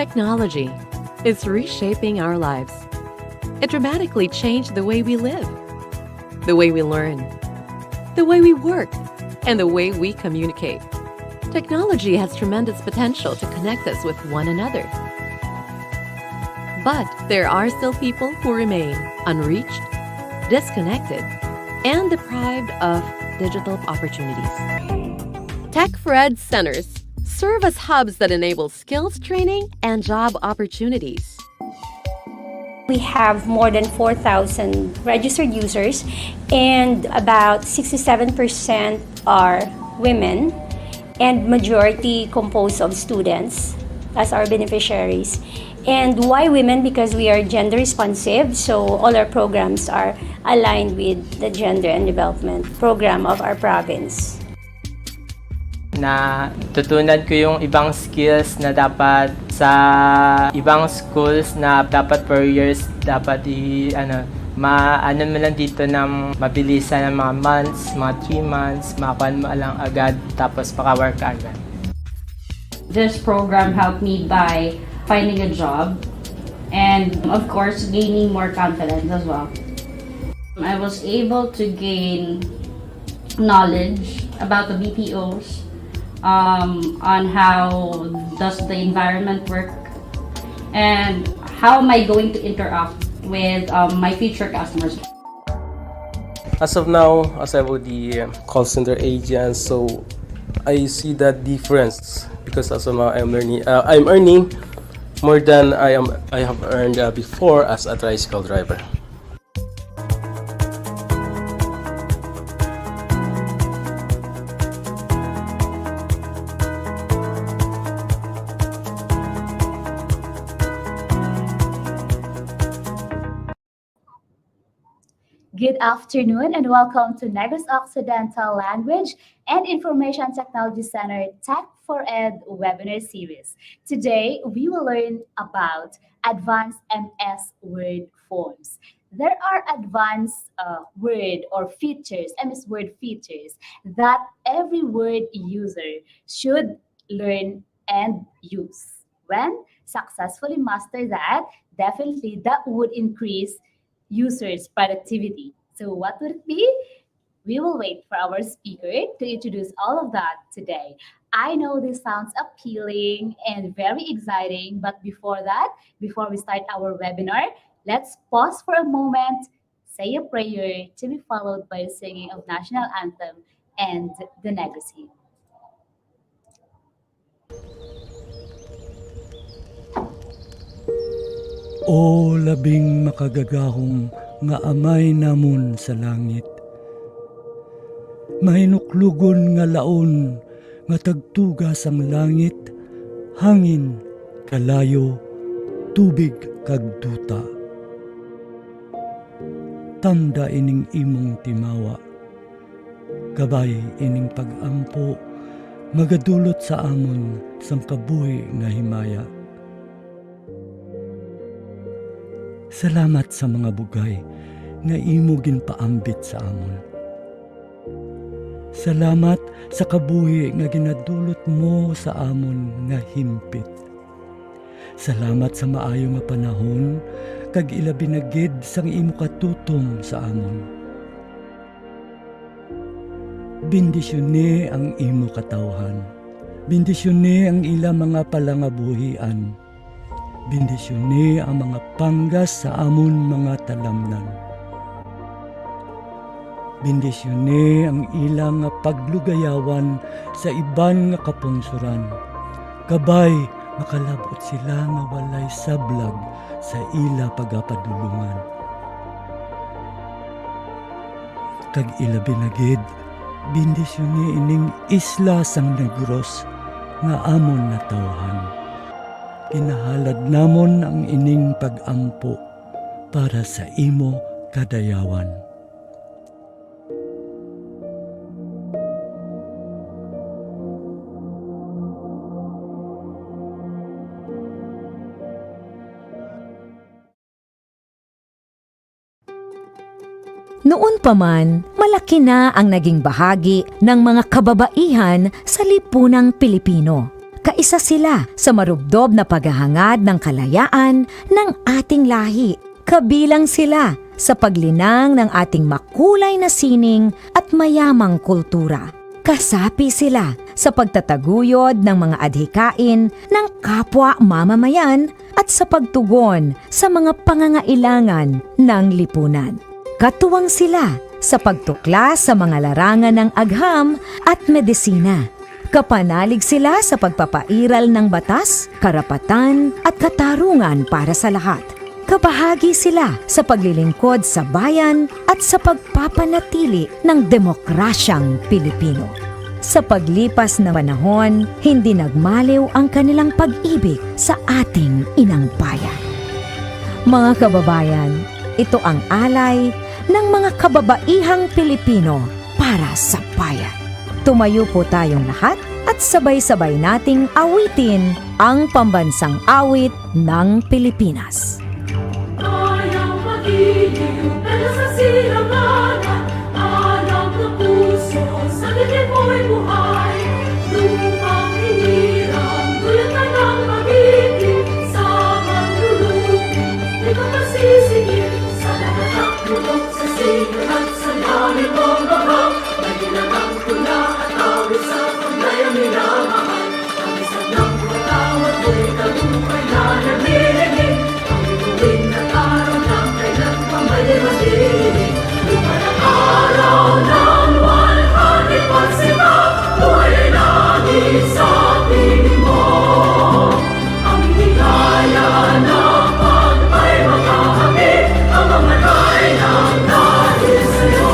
Technology is reshaping our lives. It dramatically changed the way we live, the way we learn, the way we work, and the way we communicate. Technology has tremendous potential to connect us with one another. But there are still people who remain unreached, disconnected, and deprived of digital opportunities. Tech4ED centers serve as hubs that enable skills training and job opportunities. We have more than 4,000 registered users, and about 67% are women, and majority composed of students as our beneficiaries. And why women? Because we are gender responsive, so all our programs are aligned with the gender and development program of our province. Na tutunan ko yung ibang skills na dapat sa ibang schools na dapat 4 years dapat maano mo lang dito ng mabilisan ng mga months, mga 3 months, makakuha mo lang agad tapos maka-work agad. This program helped me by finding a job and of course gaining more confidence as well. I was able to gain knowledge about the BPOs, on how does the environment work and how am I going to interact with my future customers. As of now, as I was the call center agent, so I see that difference because as of now I'm earning more than I have earned before as a tricycle driver. Good afternoon and welcome to Negros Occidental Language and Information Technology Center Tech4ED Webinar Series. Today, we will learn about advanced MS Word forms. There are advanced word or features, MS Word features, that every word user should learn and use. When successfully master that, definitely that would increase users' productivity. So what would it be? We will wait for our speaker to introduce all of that today. I know this sounds appealing and very exciting, but before we start our webinar, let's pause for a moment, say a prayer to be followed by the singing of National Anthem and the Negros Hymn. O labing makagagahong nga amay namon sa langit, mahinuklugon nga laon nga tagtugas ang langit, hangin, kalayo, tubig kag duta. Tanda ining imong timawa, kabay ining pag-ampo, magadulot sa amon sang kabuhi nga himaya. Salamat sa mga bugay nga imo ginpaambit sa amon. Salamat sa kabuhi nga ginadulot mo sa amon nga himpit. Salamat sa maayo nga panahon kag ilabi na gid sang imo katutom sa amon. Bendisyone ang imo katawhan. Bendisyone ang ila mga palangabuhian. Bendisyone ang mga panggas sa amon mga talamnan. Bendisyone ang ilang nga paglugayawan sa iban nga kapungsuran. Kabay makalabot sila nga walay sablag sa ila pagapadulungan. Kag ilabi na gid, bendisyone ining isla sang Negros nga amon natawhan. Kinahalad namon ang ining pag-ampo para sa imo kadayawan. Noon pa man, malaki na ang naging bahagi ng mga kababaihan sa lipunang Pilipino. Kaisa sila sa marubdob na paghahangad ng kalayaan ng ating lahi. Kabilang sila sa paglinang ng ating makulay na sining at mayamang kultura. Kasapi sila sa pagtataguyod ng mga adhikain ng kapwa mamamayan at sa pagtugon sa mga pangangailangan ng lipunan. Katuwang sila sa pagtuklas sa mga larangan ng agham at medisina. Kapanalig sila sa pagpapairal ng batas, karapatan at katarungan para sa lahat. Kabahagi sila sa paglilingkod sa bayan at sa pagpapanatili ng demokrasyang Pilipino. Sa paglipas ng panahon, hindi nagmaliw ang kanilang pag-ibig sa ating inang bayan. Mga kababayan, ito ang alay ng mga kababaihang Pilipino para sa bayan. Tumayo po tayong lahat at sabay-sabay nating awitin ang pambansang awit ng Pilipinas. Kayang magiliw, pero sa silanganan, alam ng puso, sa dilim mo'y buhay. Lupang hinirang, dulot na ng pag-ibig, sa manlulupi, di ka masisingil, sa lahat ng tulog, sa sigat at sa langit mong bahag, may ginatang tula at awit sa paglayang minamahal. Ang isang ng patawad mo'y tagumpay na nagdiligid, tuwing nag-araw ng kailan pa may madilig. Lumalang araw ng 100% buhay langit sa piling mo. Ang higaya ng pag-ay makahamit, ang mga ray ng dahil sa'yo.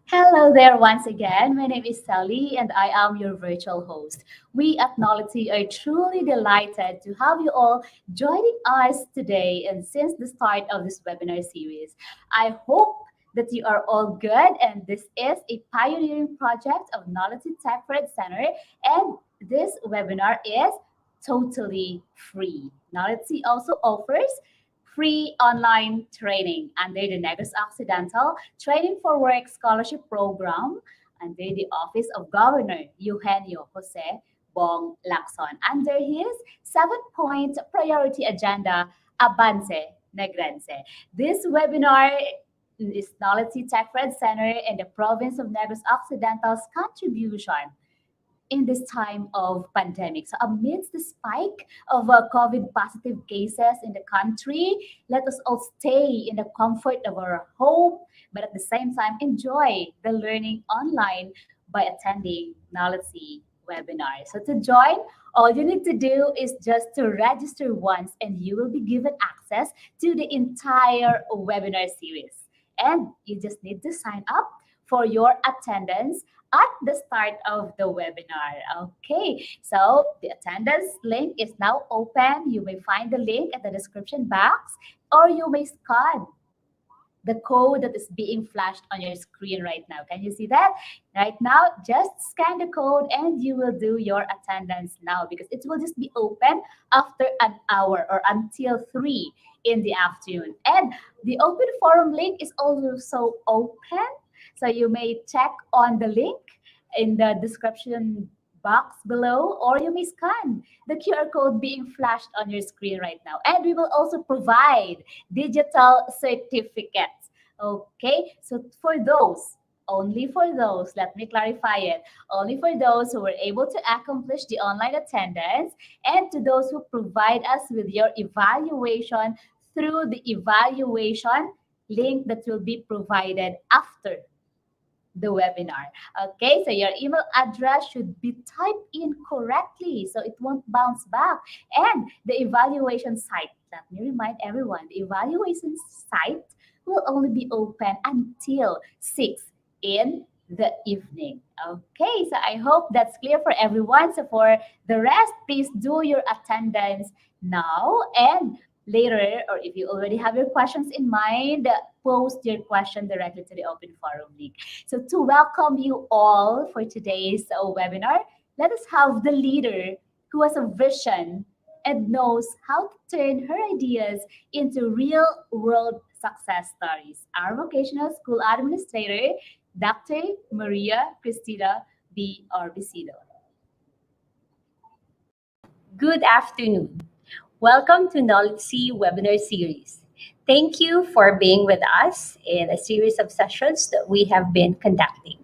Hello there once again. My name is Sally and I am your virtual host. We at NOLITC are truly delighted to have you all joining us today and since the start of this webinar series. I hope that you are all good and this is a pioneering project of NOLITC Tech4ED Center and this webinar is totally free. NOLITC also offers free online training under the Negros Occidental Training for Work Scholarship Program under the Office of Governor Eugenio Jose Bong Lacson under his 7-point priority agenda, Avance Negrense. This webinar is NOLITC Tech4ED Center and the Province of Negros Occidental's contribution in this time of pandemic. So amidst the spike of COVID positive cases in the country, let us all stay in the comfort of our home, but at the same time, enjoy the learning online by attending NOLITC webinar. So to join, all you need to do is just to register once and you will be given access to the entire webinar series. And you just need to sign up for your attendance at the start of the webinar. Okay, so the attendance link is now open. You may find the link at the description box, or you may scan the code that is being flashed on your screen right now. Can you see that? Right now, just scan the code and you will do your attendance now, because it will just be open after an hour or until 3 in the afternoon. And the open forum link is also open. So you may check on the link in the description box below, or you may scan the QR code being flashed on your screen right now. And we will also provide digital certificates. Okay, so for those, only for those, let me clarify it, only for those who were able to accomplish the online attendance and to those who provide us with your evaluation through the evaluation link that will be provided after the webinar. Okay, so your email address should be typed in correctly so it won't bounce back. And the evaluation site, let me remind everyone, the evaluation site will only be open until 6 in the evening. Okay, so I hope that's clear for everyone. So for the rest, please do your attendance now, and later, or if you already have your questions in mind, post your question directly to the open forum link. So to welcome you all for today's webinar, let us have the leader who has a vision and knows how to turn her ideas into real-world success stories. Our vocational school administrator, Dr. Maria Cristina B. Orbisido. Good afternoon. Welcome to NOLITC Webinar Series. Thank you for being with us in a series of sessions that we have been conducting.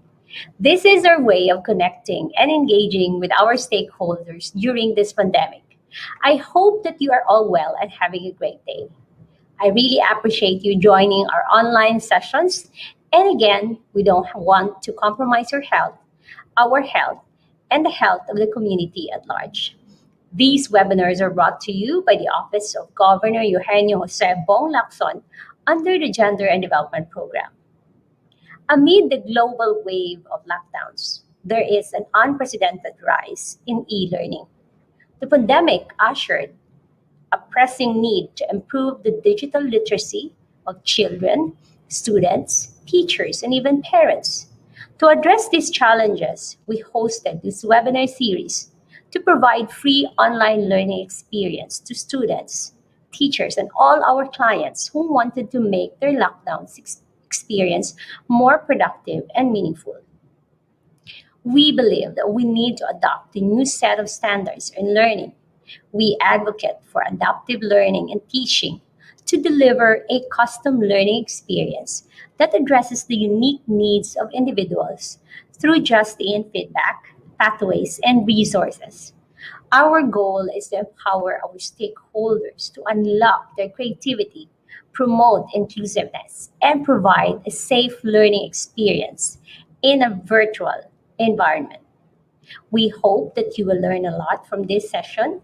This is our way of connecting and engaging with our stakeholders during this pandemic. I hope that you are all well and having a great day. I really appreciate you joining our online sessions. And again, we don't want to compromise your health, our health, and the health of the community at large. These webinars are brought to you by the Office of Governor Eugenio Jose Bong Lacson under the Gender and Development Program. Amid the global wave of lockdowns, there is an unprecedented rise in e-learning. The pandemic ushered a pressing need to improve the digital literacy of children, students, teachers, and even parents. To address these challenges, we hosted this webinar series to provide free online learning experience to students, teachers, and all our clients who wanted to make their lockdown experience more productive and meaningful. We believe that we need to adopt a new set of standards in learning. We advocate for adaptive learning and teaching to deliver a custom learning experience that addresses the unique needs of individuals through just-in feedback, pathways, and resources. Our goal is to empower our stakeholders to unlock their creativity, promote inclusiveness, and provide a safe learning experience in a virtual environment. We hope that you will learn a lot from this session,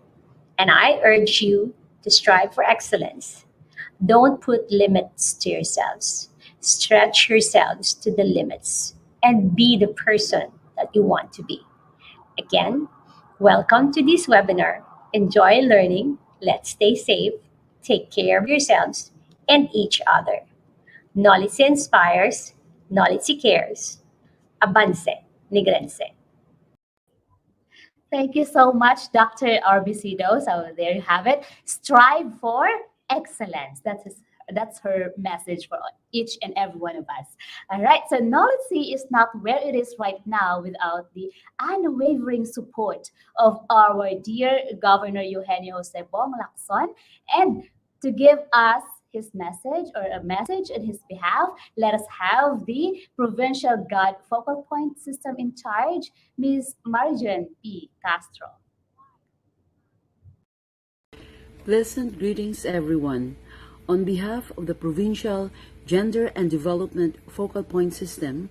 and I urge you to strive for excellence. Don't put limits to yourselves. Stretch yourselves to the limits and be the person that you want to be. Again, welcome to this webinar. Enjoy learning. Let's stay safe. Take care of yourselves and each other. NOLITC inspires, NOLITC cares. Avance, Negrense. Thank you so much, Dr. Orbisido. So there you have it. Strive for excellence. That's her message for each and every one of us. All right. So NOLITC is not where it is right now without the unwavering support of our dear Governor Eugenio Jose Bong Lacson. And to give us his message or a message on his behalf, let us have the Provincial God Focal Point System in charge, Ms. Marjan P. Castro. Pleasant greetings, everyone. On behalf of the Provincial Gender and Development Focal Point System,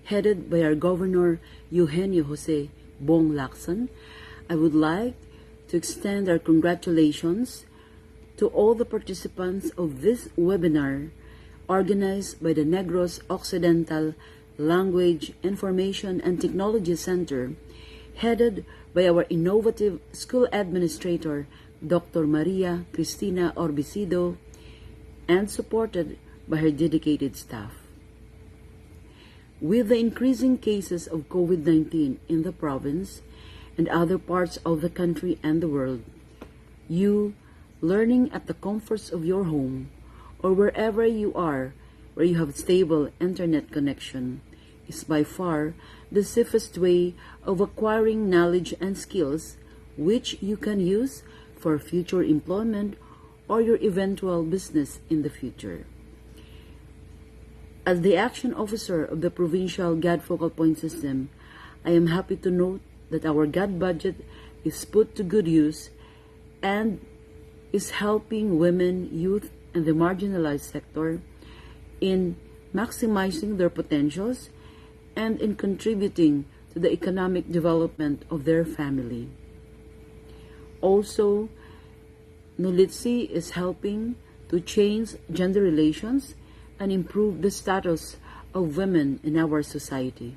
headed by our Governor Eugenio Jose Bong Lacson, I would like to extend our congratulations to all the participants of this webinar organized by the Negros Occidental Language, Information and Technology Center, headed by our innovative school administrator, Dr. Maria Cristina Orbicido, and supported by her dedicated staff. With the increasing cases of COVID-19 in the province and other parts of the country and the world, you, learning at the comforts of your home or wherever you are where you have stable internet connection, is by far the safest way of acquiring knowledge and skills which you can use for future employment or your eventual business in the future. As the action officer of the provincial GAD focal point system, I am happy to note that our GAD budget is put to good use and is helping women, youth, and the marginalized sector in maximizing their potentials and in contributing to the economic development of their family. Also, NOLITC is helping to change gender relations and improve the status of women in our society.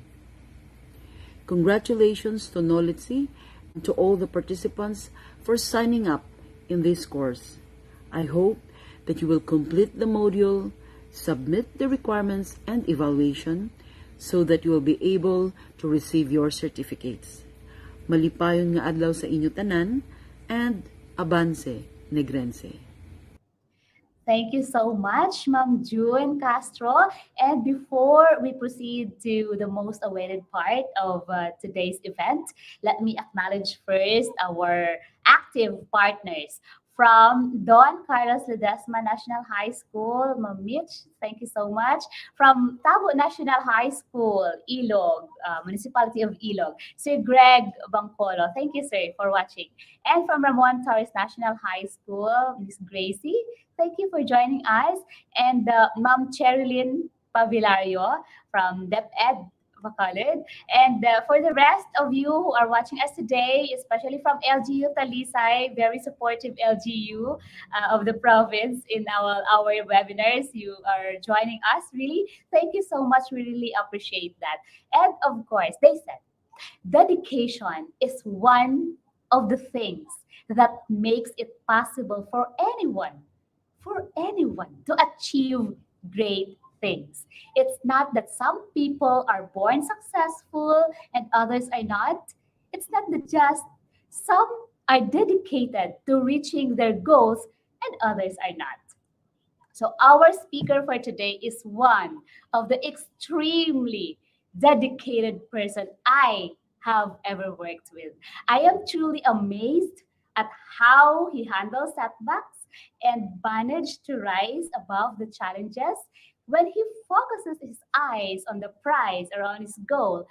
Congratulations to NOLITC and to all the participants for signing up in this course. I hope that you will complete the module, submit the requirements and evaluation so that you will be able to receive your certificates. Malipayon nga adlaw sa inyo tanan and Abance Negrense. Thank you so much, Ma'am June Castro. And before we proceed to the most awaited part of today's event, let me acknowledge first our active partners. From Don Carlos Ledesma National High School, Ma'am Mitch, thank you so much. From Tabo National High School, Ilog, Municipality of Ilog, Sir Greg Bangpolo, thank you, sir, for watching. And from Ramon Torres National High School, Miss Gracie, thank you for joining us. And Ma'am Cherilyn Pavilario from DepEd Bacolod. And for the rest of you who are watching us today, especially from LGU Talisay, very supportive LGU of the province in our webinars, you are joining us, really. Thank you so much. We really appreciate that. And of course, they said, dedication is one of the things that makes it possible for anyone to achieve great things. It's not that some people are born successful and others are not. It's not that just some are dedicated to reaching their goals and others are not. So our speaker for today is one of the extremely dedicated person I have ever worked with. I am truly amazed at how he handles setbacks and managed to rise above the challenges when he focuses his eyes on the prize or on his goal.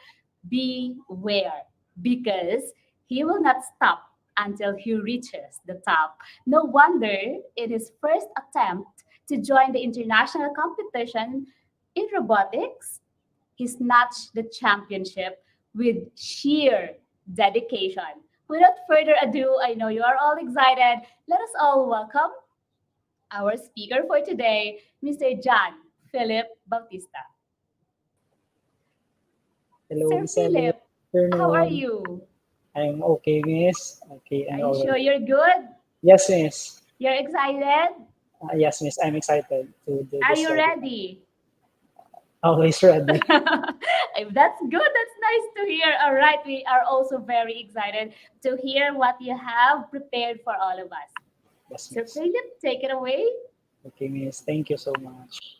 Beware, because he will not stop until he reaches the top. No wonder in his first attempt to join the international competition in robotics, he snatched the championship with sheer dedication. Without further ado, I know you are all excited. Let us all welcome our speaker for today, Mr. John Philip Bautista. Hello, Sir Miss Philip, Ellie. how are you? I'm okay, Miss. Okay, Are you sure you're good? Yes, Miss. You're excited? Yes, Miss. I'm excited to do Are this. you ready? Always ready. If that's good, that's nice to hear. All right, we are also very excited to hear what you have prepared for all of us. Yes, Sir Miss. Philip, take it away. Okay, Miss. Thank you so much.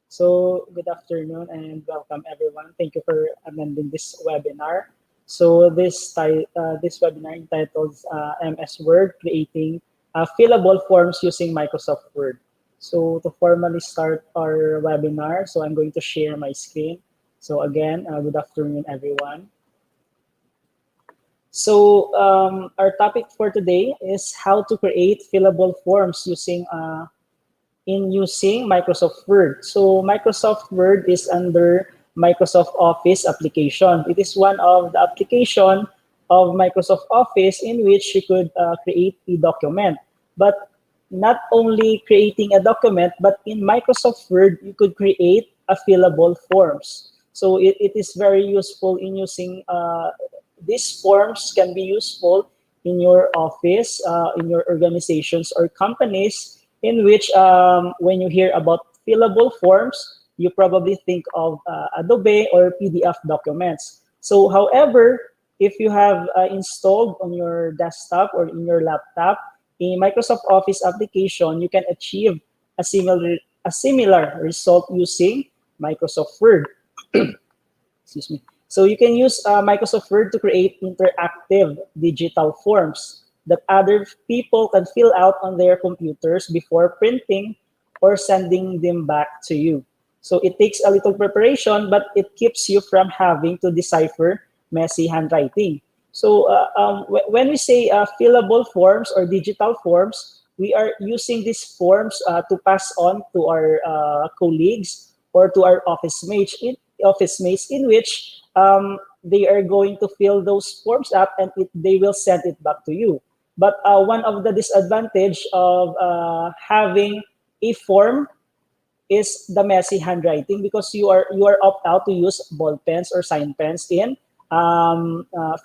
So, good afternoon and welcome everyone. Thank you for attending this webinar. So, this webinar entitled MS Word Creating Fillable Forms Using Microsoft Word. So, to formally start our webinar, so I'm going to share my screen. So, again, good afternoon, everyone. So, our topic for today is how to create fillable forms using Microsoft Word. So Microsoft Word is under Microsoft Office application. It is one of the application of Microsoft Office in which you could create a document. But not only creating a document, but in Microsoft Word, you could create a fillable forms. So it is very useful in using, these forms can be useful in your office, in your organizations or companies, in which when you hear about fillable forms, you probably think of Adobe or PDF documents. So however, if you have installed on your desktop or in your laptop a Microsoft Office application, you can achieve a similar result using Microsoft Word. Excuse me. So you can use Microsoft Word to create interactive digital forms that other people can fill out on their computers before printing or sending them back to you. So it takes a little preparation, but it keeps you from having to decipher messy handwriting. So when we say fillable forms or digital forms, we are using these forms to pass on to our colleagues or to our office mates, in which they are going to fill those forms up and they will send it back to you. But one of the disadvantage of having a form is the messy handwriting, because you are opt out to use ball pens or sign pens in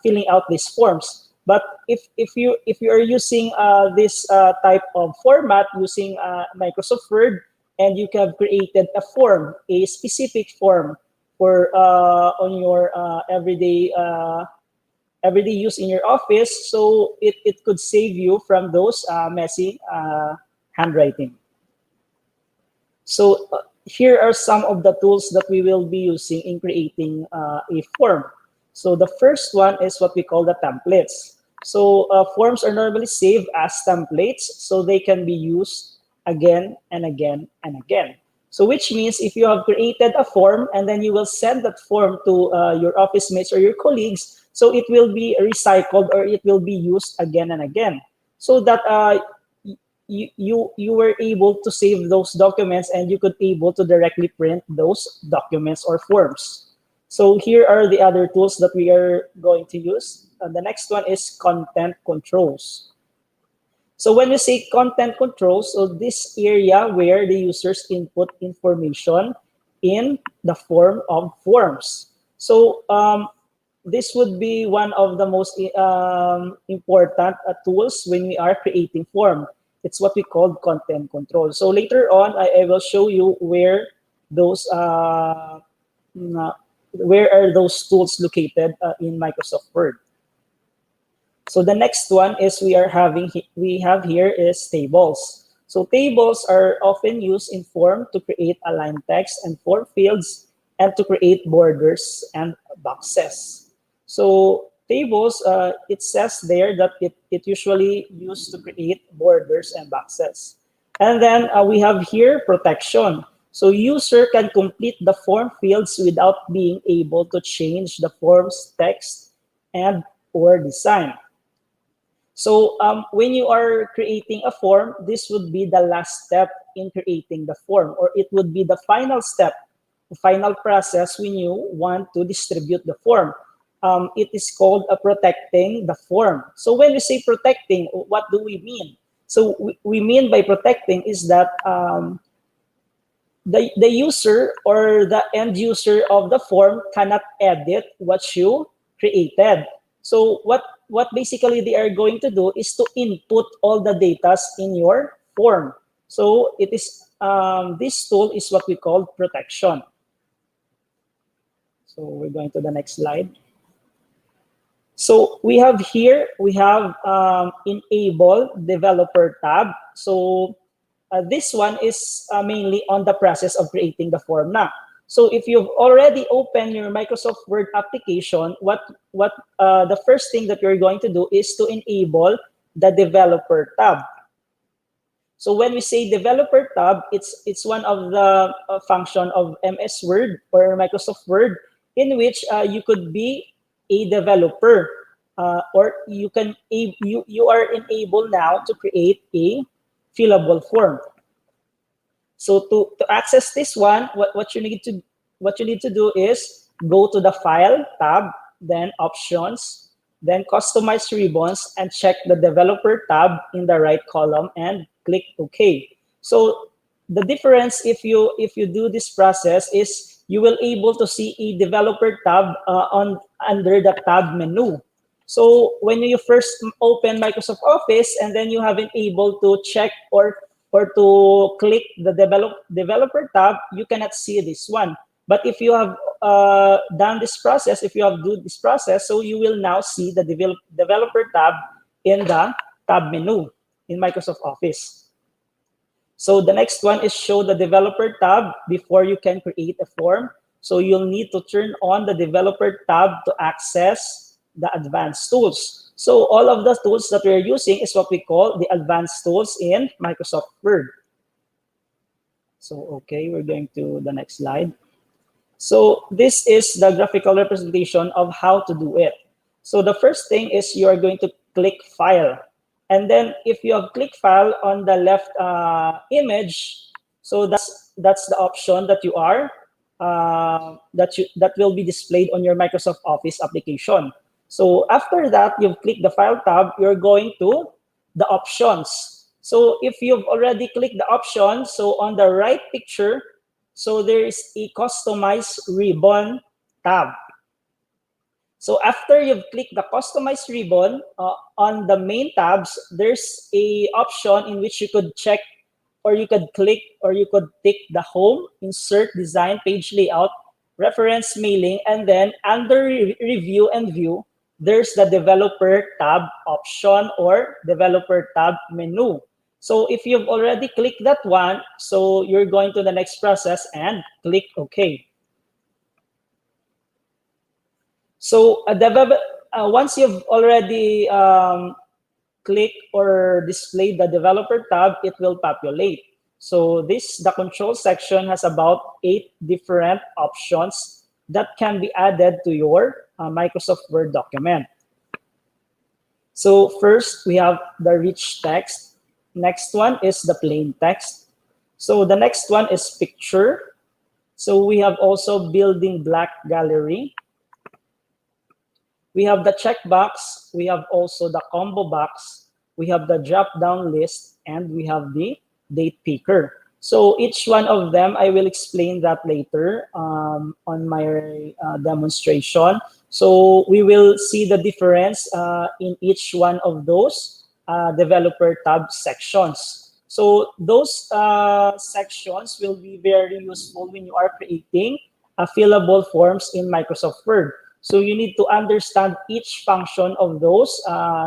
filling out these forms. But if you are using this type of format using Microsoft Word, and you have created a form, a specific form for on your everyday use in your office, so it could save you from those messy handwriting. So here are some of the tools that we will be using in creating a form. So the first one is what we call the templates. So forms are normally saved as templates, so they can be used again and again and again. So which means if you have created a form and then you will send that form to your office mates or your colleagues, so it will be recycled or it will be used again and again. So that you were able to save those documents and you could able to directly print those documents or forms. So here are the other tools that we are going to use. The next one is content controls. So when we say content controls, so this area where the users input information in the form of forms. So this would be one of the most important tools when we are creating form. It's what we call content control. So later on, I will show you where those where are those tools located in Microsoft Word. So the next one is we have here is tables. So tables are often used in form to create aligned text and form fields and to create borders and boxes. So tables, it says there that it usually used to create borders and boxes. And then we have here protection. So user can complete the form fields without being able to change the form's text and or design. So when you are creating a form, this would be the last step in creating the form, or it would be the final step, the final process when you want to distribute the form. It is called protecting the form. So when we say protecting, what do we mean? So we mean by protecting is that the user or the end user of the form cannot edit what you created. So what basically they are going to do is to input all the data in your form. So it is this tool is what we call protection. So we're going to the next slide. So we have here, we have enable developer tab. So this one is mainly on the process of creating the form now. So if you've already opened your Microsoft Word application, the first thing that you're going to do is to enable the developer tab. So when we say developer tab, it's one of the function of MS Word or Microsoft Word in which you could be a developer or you are enabled now to create a fillable form. So to access this one, what you need to what you need to do is go to the File tab, then Options, then Customize Ribbons, and check the Developer tab in the right column and click OK. So the difference if you do this process is you will able to see a Developer tab under the tab menu. So when you first open Microsoft Office and then you haven't able to check or to click the developer tab, you cannot see this one. But if you have done this process, if you have do this process, so you will now see the developer tab in the tab menu in Microsoft Office. So the next one is show the developer tab before you can create a form. So you'll need to turn on the developer tab to access the advanced tools. So all of the tools that we're using is what we call the advanced tools in Microsoft Word. So, okay, we're going to the next slide. So this is the graphical representation of how to do it. So the first thing is you are going to click File. And then if you have click File on the left image, so that's the option that you are, that will be displayed on your Microsoft Office application. So after that, you've clicked the File tab, you're going to the Options. So if you've already clicked the Options, so on the right picture, so there is a Customize Ribbon tab. So after you've clicked the Customize Ribbon, on the main tabs, there's a option in which you could check or you could click or you could tick the Home, Insert, Design, Page Layout, Reference, Mailing, and then under Review and View, there's the Developer tab option or Developer tab menu. So if you've already clicked that one, so you're going to the next process and click OK. So once you've already click or display the Developer tab, it will populate. So the control section has about 8 different options that can be added to your Microsoft Word document. So first, we have the rich text. Next one is the plain text. So the next one is picture. So we have also building black gallery. We have the checkbox. We have also the combo box. We have the drop-down list, and we have the date picker. So each one of them, I will explain that later on my demonstration. So we will see the difference in each one of those developer tab sections. So those sections will be very useful when you are creating fillable forms in Microsoft Word. So you need to understand each function of those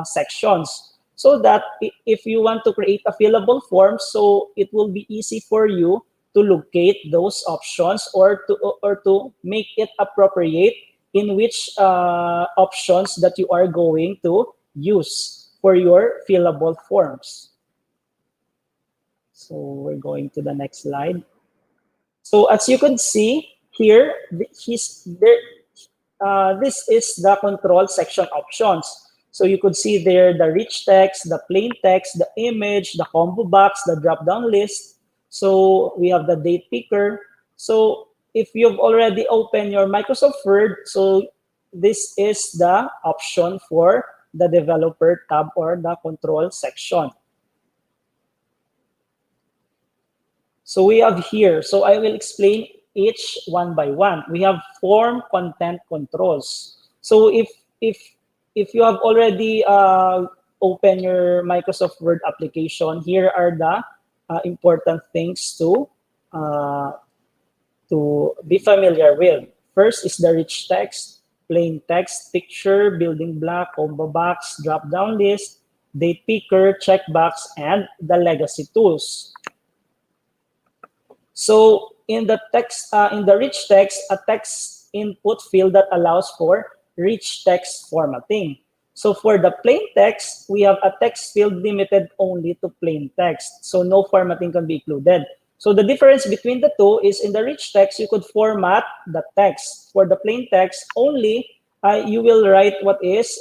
sections, so that if you want to create a fillable form, so it will be easy for you to locate those options or to make it appropriate in which options that you are going to use for your fillable forms. So we're going to the next slide. So as you can see here, this is the control section options. So you could see there the rich text, the plain text, the image, the combo box, the drop-down list. So we have the date picker. So if you've already opened your Microsoft Word, so this is the option for the developer tab or the control section. So we have here, so I will explain each one by one. We have form content controls. So if you have already opened your Microsoft Word application, here are the important things to be familiar with. First is the rich text, plain text, picture, building block, combo box, drop-down list, date picker, checkbox, and the legacy tools. So in the text, in the rich text, a text input field that allows for rich text formatting. So for the plain text, we have a text field limited only to plain text. So no formatting can be included. So the difference between the two is in the rich text, you could format the text. For the plain text, only you will write what is,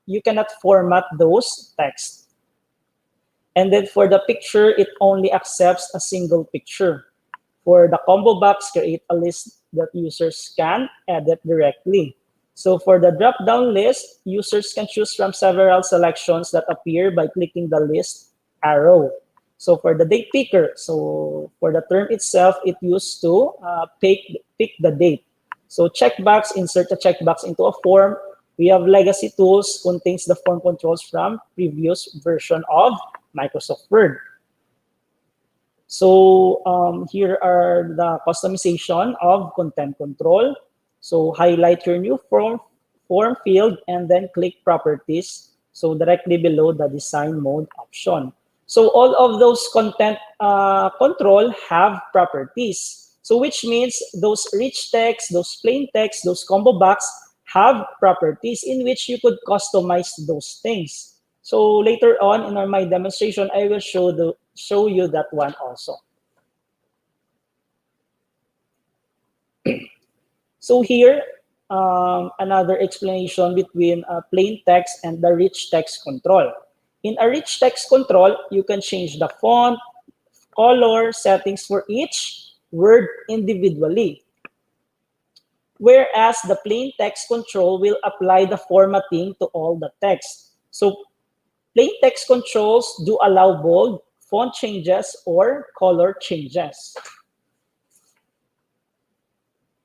you cannot format those text. And then for the picture, it only accepts a single picture. For the combo box, create a list that users can edit directly. So for the drop-down list, users can choose from several selections that appear by clicking the list arrow. So for the date picker, so for the term itself, it used to pick the date. So checkbox, insert a checkbox into a form. We have legacy tools, contains the form controls from previous version of Microsoft Word. So here are the customization of content control. So highlight your new form field and then click properties. So directly below the design mode option. So all of those content control have properties. So which means those rich text, those plain text, those combo box have properties in which you could customize those things. So later on in my demonstration, I will show you that one also. So here, another explanation between plain text and the rich text control. In a rich text control, you can change the font, color, settings for each word individually. Whereas the plain text control will apply the formatting to all the text. So plain text controls do allow bold, font changes, or color changes.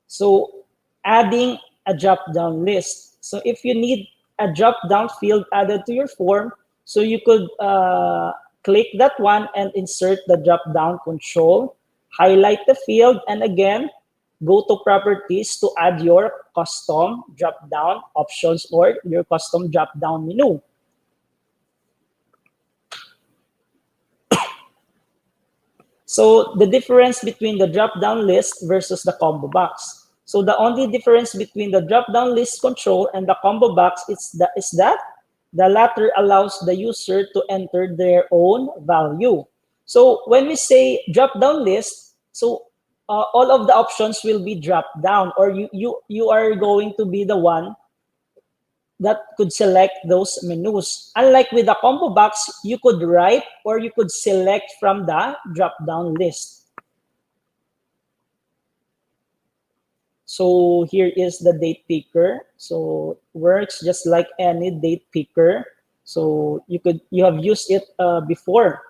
So adding a drop-down list. So if you need a drop-down field added to your form, so you could click that one and insert the drop-down control, highlight the field, and again, go to properties to add your custom drop-down options or your custom drop-down menu. So the difference between the drop-down list versus the combo box. So the only difference between the drop-down list control and the combo box is that the latter allows the user to enter their own value. So when we say drop-down list, so all of the options will be dropped down, or you are going to be the one that could select those menus. Unlike with the combo box, you could write or you could select from the drop-down list. So here is the date picker. So works just like any date picker. So you have used it before.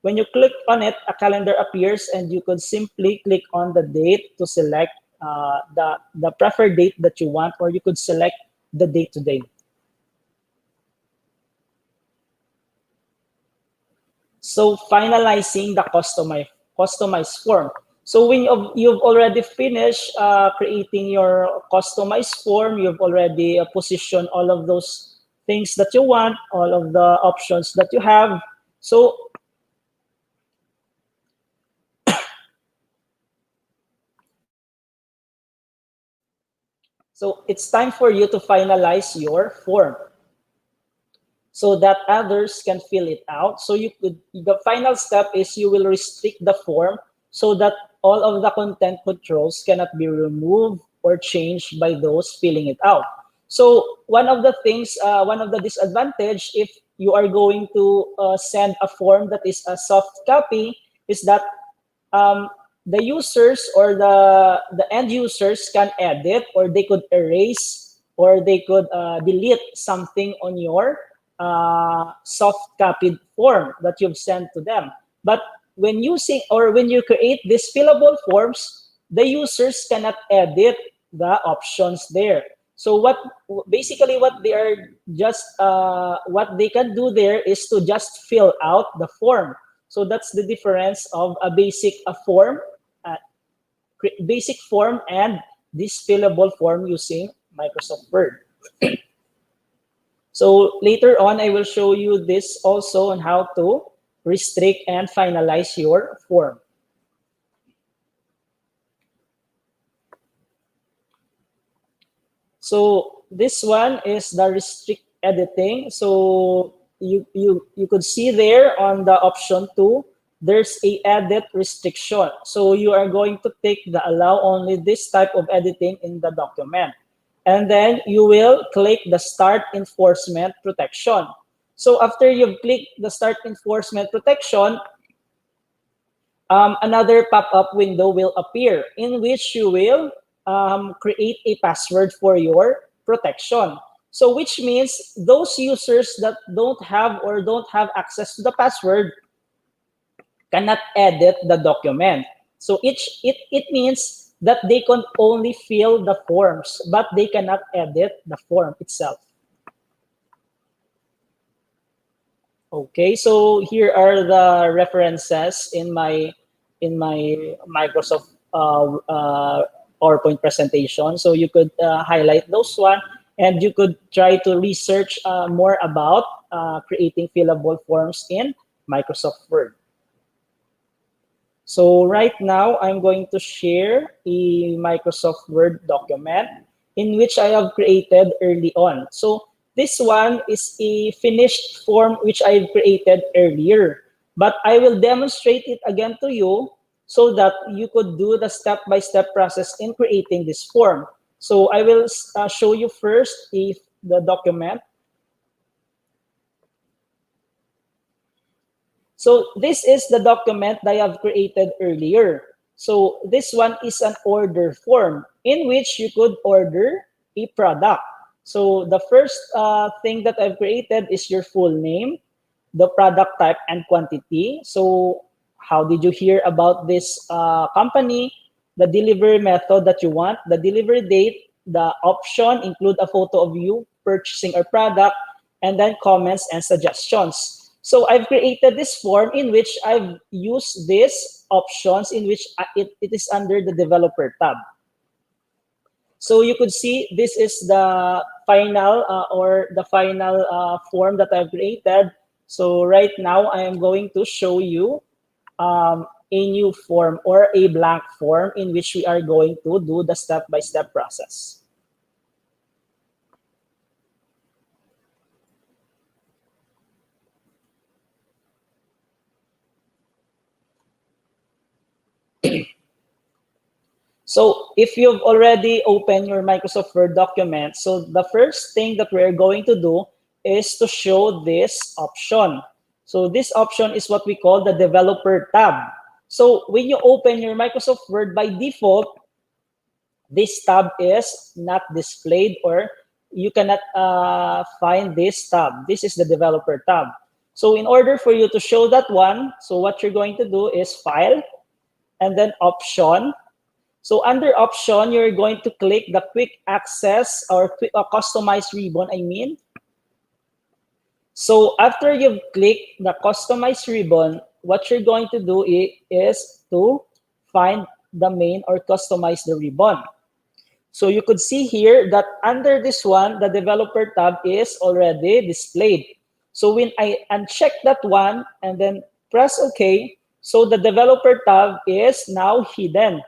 When you click on it, a calendar appears and you could simply click on the date to select the preferred date that you want, or you could select the date today. So finalizing the customized form. So when you've already finished creating your customized form, you've already positioned all of those things that you want, all of the options that you have. So it's time for you to finalize your form so that others can fill it out. So the final step is you will restrict the form so that all of the content controls cannot be removed or changed by those filling it out. So one of the things, one of the disadvantage if you are going to send a form that is a soft copy is that the users or the end users can edit, or they could erase, or they could delete something on your soft copied form that you've sent to them. But when you create these fillable forms, the users cannot edit the options there. So basically what they are just what they can do there is to just fill out the form. So that's the difference of a basic form and this fillable form using Microsoft Word. So later on, I will show you this also on how to restrict and finalize your form. So this one is the restrict editing. So you could see there on the option 2, there's a edit restriction. So you are going to take the allow only this type of editing in the document. And then you will click the Start Enforcement Protection. So after you've clicked the Start Enforcement Protection, another pop-up window will appear in which you will create a password for your protection. So which means those users that don't have or don't have access to the password cannot edit the document. So it means that they can only fill the forms, but they cannot edit the form itself. Okay, so here are the references in my Microsoft PowerPoint presentation. So you could highlight those one, and you could try to research more about creating fillable forms in Microsoft Word. So right now, I'm going to share a Microsoft Word document in which I have created early on. So this one is a finished form which I've created earlier, but I will demonstrate it again to you so that you could do the step-by-step process in creating this form. So I will show you first the document. So this is the document that I have created earlier. So this one is an order form in which you could order a product. So the first thing that I've created is your full name, the product type, and quantity. So how did you hear about this company, the delivery method that you want, the delivery date, the option, include a photo of you purchasing a product, and then comments and suggestions. So I've created this form in which I've used these options in which it is under the developer tab. So you could see this is the final form that I've created. So right now I am going to show you a new form or a blank form in which we are going to do the step-by-step process. So if you've already opened your Microsoft Word document, so the first thing that we're going to do is to show this option. So this option is what we call the developer tab. So when you open your Microsoft Word, by default, this tab is not displayed, or you cannot find this tab. This is the developer tab. So in order for you to show that one, so what you're going to do is File, and then Option. So under Option, you're going to click the Quick Access or Customize ribbon, I mean. So after you've clicked the Customize ribbon, what you're going to do is to find the main or customize the ribbon. So you could see here that under this one, the Developer tab is already displayed. So when I uncheck that one and then press OK, so the Developer tab is now hidden.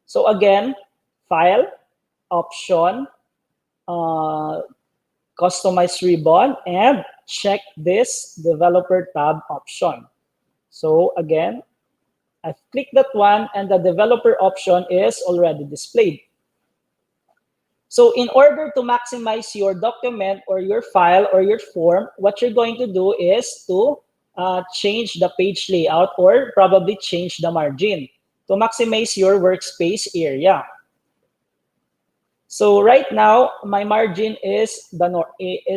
So again, File, Option, Customize ribbon, and check this Developer tab option. So again, I've clicked that one and the Developer option is already displayed. So in order to maximize your document or your file or your form, what you're going to do is to change the page layout or probably change the margin to maximize your workspace area. So right now, my margin is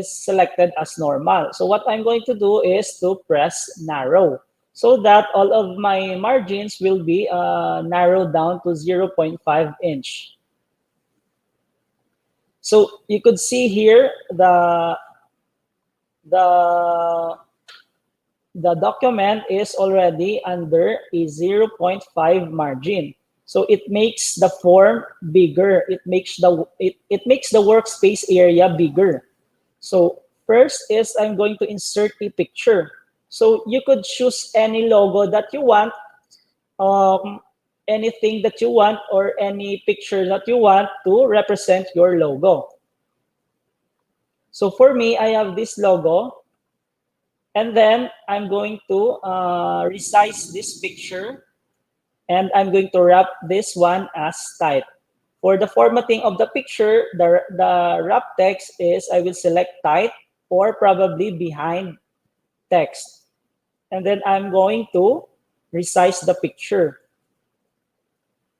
selected as normal. So what I'm going to do is to press narrow so that all of my margins will be narrowed down to 0.5 inch. So you could see here the document is already under a 0.5 margin. So it makes the form bigger. It makes the workspace area bigger. So first is I'm going to insert a picture. So you could choose any logo that you want, anything that you want, or any picture that you want to represent your logo. So for me, I have this logo. And then I'm going to resize this picture. And I'm going to wrap this one as tight. For the formatting of the picture, the wrap text is I will select tight or probably behind text. And then I'm going to resize the picture.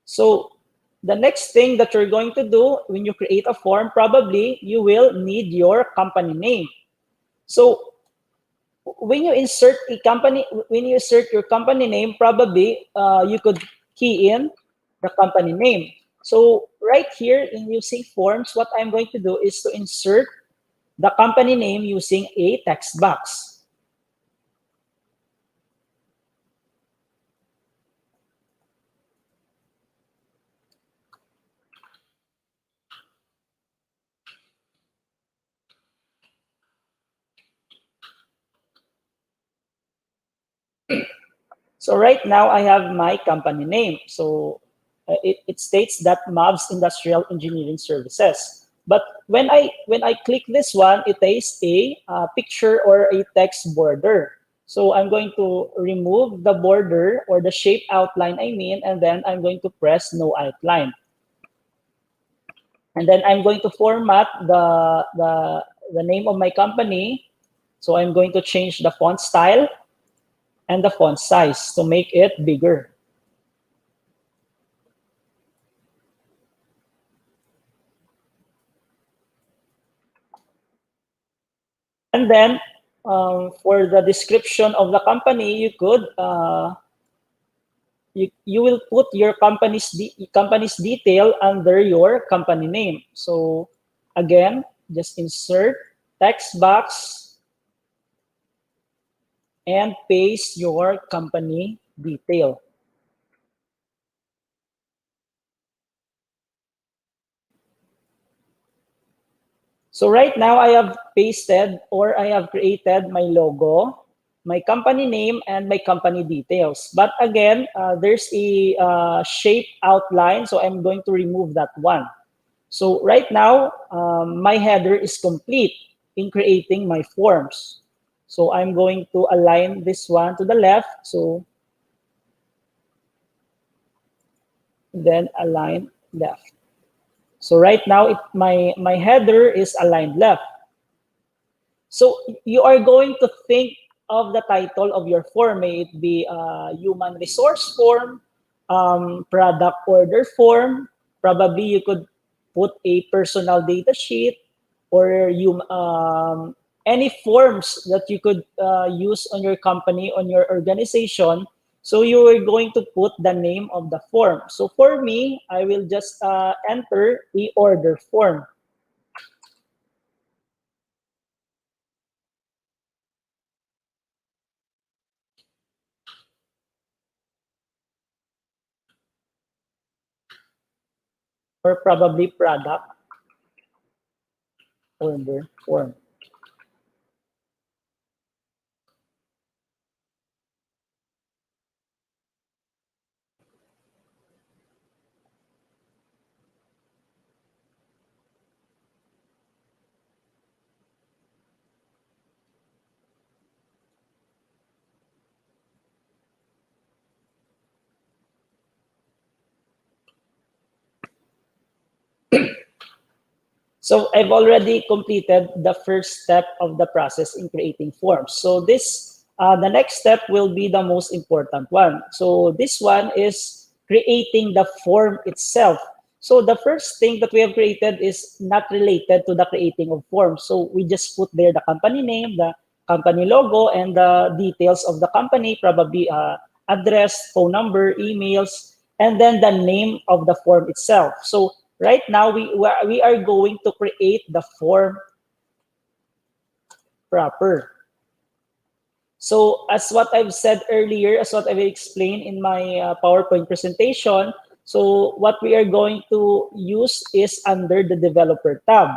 So the next thing that you're going to do when you create a form, probably you will need your company name. So when you insert your company name, probably you could key in the company name. So right here in using forms, what I'm going to do is to insert the company name using a text box. So right now I have my company name. So it states that MAVS Industrial Engineering Services. But when I click this one, it is a picture or a text border. So I'm going to remove the border or the shape outline, I mean, and then I'm going to press no outline. And then I'm going to format the name of my company. So I'm going to change the font style and the font size to make it bigger. And then for the description of the company, you could you will put your company's detail under your company name. So again, just insert text box and paste your company detail. So right now I have pasted or I have created my logo, my company name, and my company details. But again, there's a shape outline, so I'm going to remove that one. So right now, my header is complete in creating my forms. So I'm going to align this one to the left. So then align left. So right now, my header is aligned left. So you are going to think of the title of your form. May it be human resource form, product order form. Probably you could put a personal data sheet or any forms that you could use on your company, on your organization. So you are going to put the name of the form. So for me, I will just enter the order form. Or probably product order form. So I've already completed the first step of the process in creating forms. So the next step will be the most important one. So this one is creating the form itself. So the first thing that we have created is not related to the creating of forms. So we just put there the company name, the company logo, and the details of the company, probably address, phone number, emails, and then the name of the form itself. So right now, we are going to create the form proper. So as what I've said earlier, as what I've explained in my PowerPoint presentation, so what we are going to use is under the developer tab.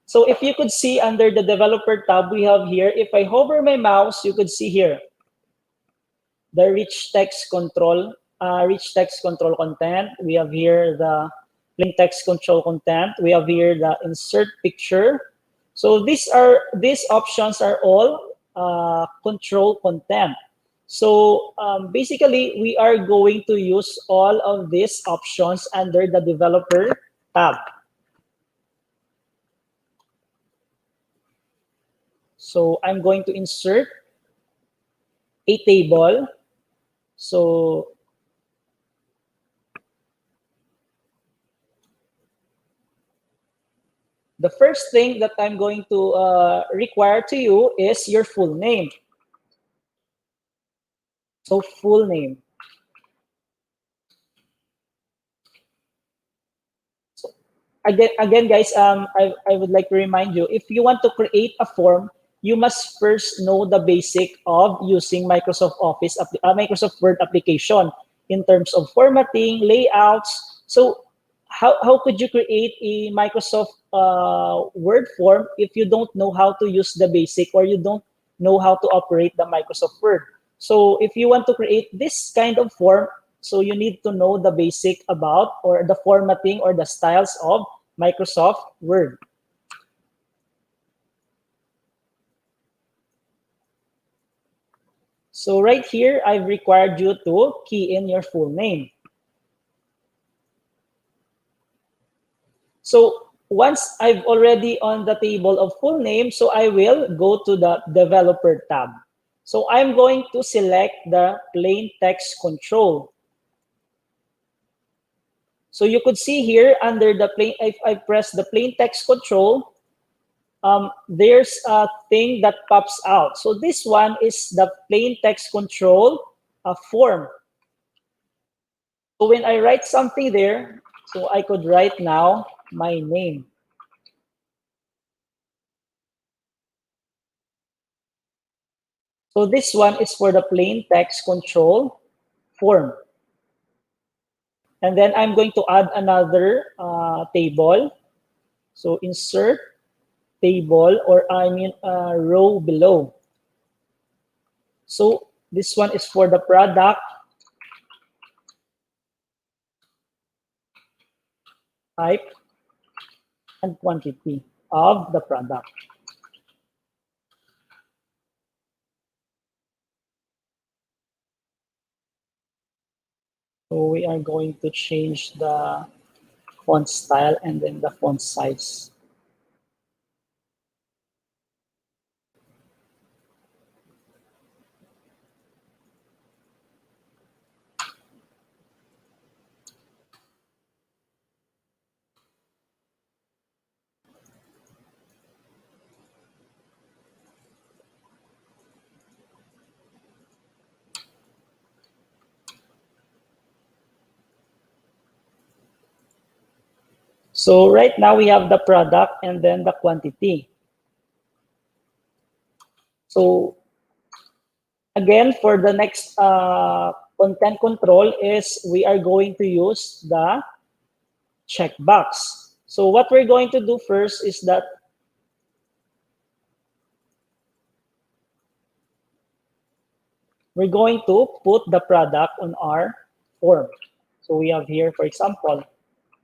So if you could see under the developer tab, we have here, if I hover my mouse, you could see here, the rich text control content. We have here the plain text control content. We have here the insert picture. So these options are all control content. So basically, we are going to use all of these options under the developer tab. So I'm going to insert a table. So the first thing that I'm going to require to you is your full name. So full name. So again, guys, I would like to remind you, if you want to create a form, you must first know the basic of using Microsoft Office, Microsoft Word application in terms of formatting, layouts. So how could you create a Microsoft Word form if you don't know how to use the basic, or you don't know how to operate the Microsoft Word? So if you want to create this kind of form, so you need to know the basic about, or the formatting or the styles of Microsoft Word. So right here, I've required you to key in your full name. So once I've already on the table of full name, so I will go to the developer tab. So I'm going to select the plain text control. So you could see here under the plain, if I press the plain text control, there's a thing that pops out. So this one is the plain text control form. So when I write something there, so I could write now my name. So this one is for the plain text control form. And then I'm going to add another table. So insert table, or I mean row below. So this one is for the product type and quantity of the product. So we are going to change the font style and then the font size. So right now we have the product and then the quantity. So again, for the next content control is we are going to use the checkbox. So what we're going to do first is that we're going to put the product on our form. So we have here, for example,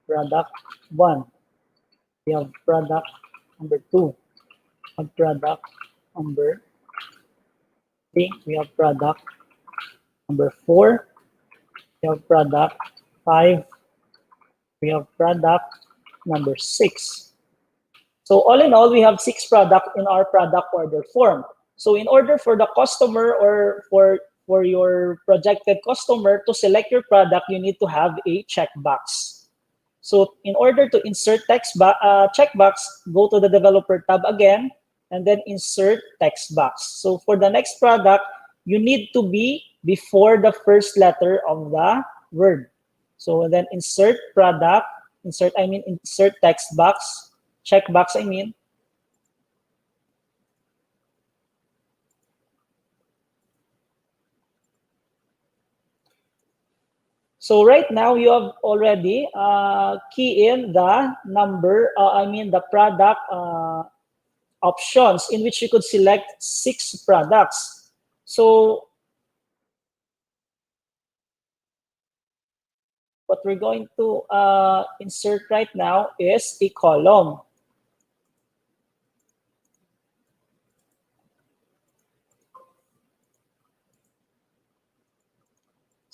product 1. We have product number 2. We have product number 3. We have product number 4. We have product 5. We have product number 6. So all in all, we have 6 products in our product order form. So in order for the customer, or for your projected customer to select your product, you need to have a checkbox. So in order to insert checkbox, go to the developer tab again, and then insert text box. So for the next product, you need to be before the first letter of the word. So then insert product, insert text box, checkbox, So right now you have already key in the number, the product options in which you could select 6 products. So what we're going to insert right now is a column.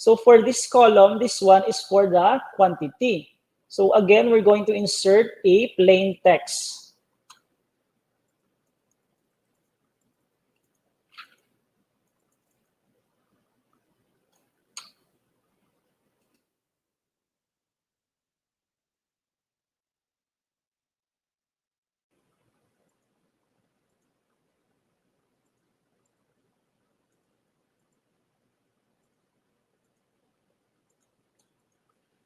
So for this column, this one is for the quantity. So again, we're going to insert a plain text.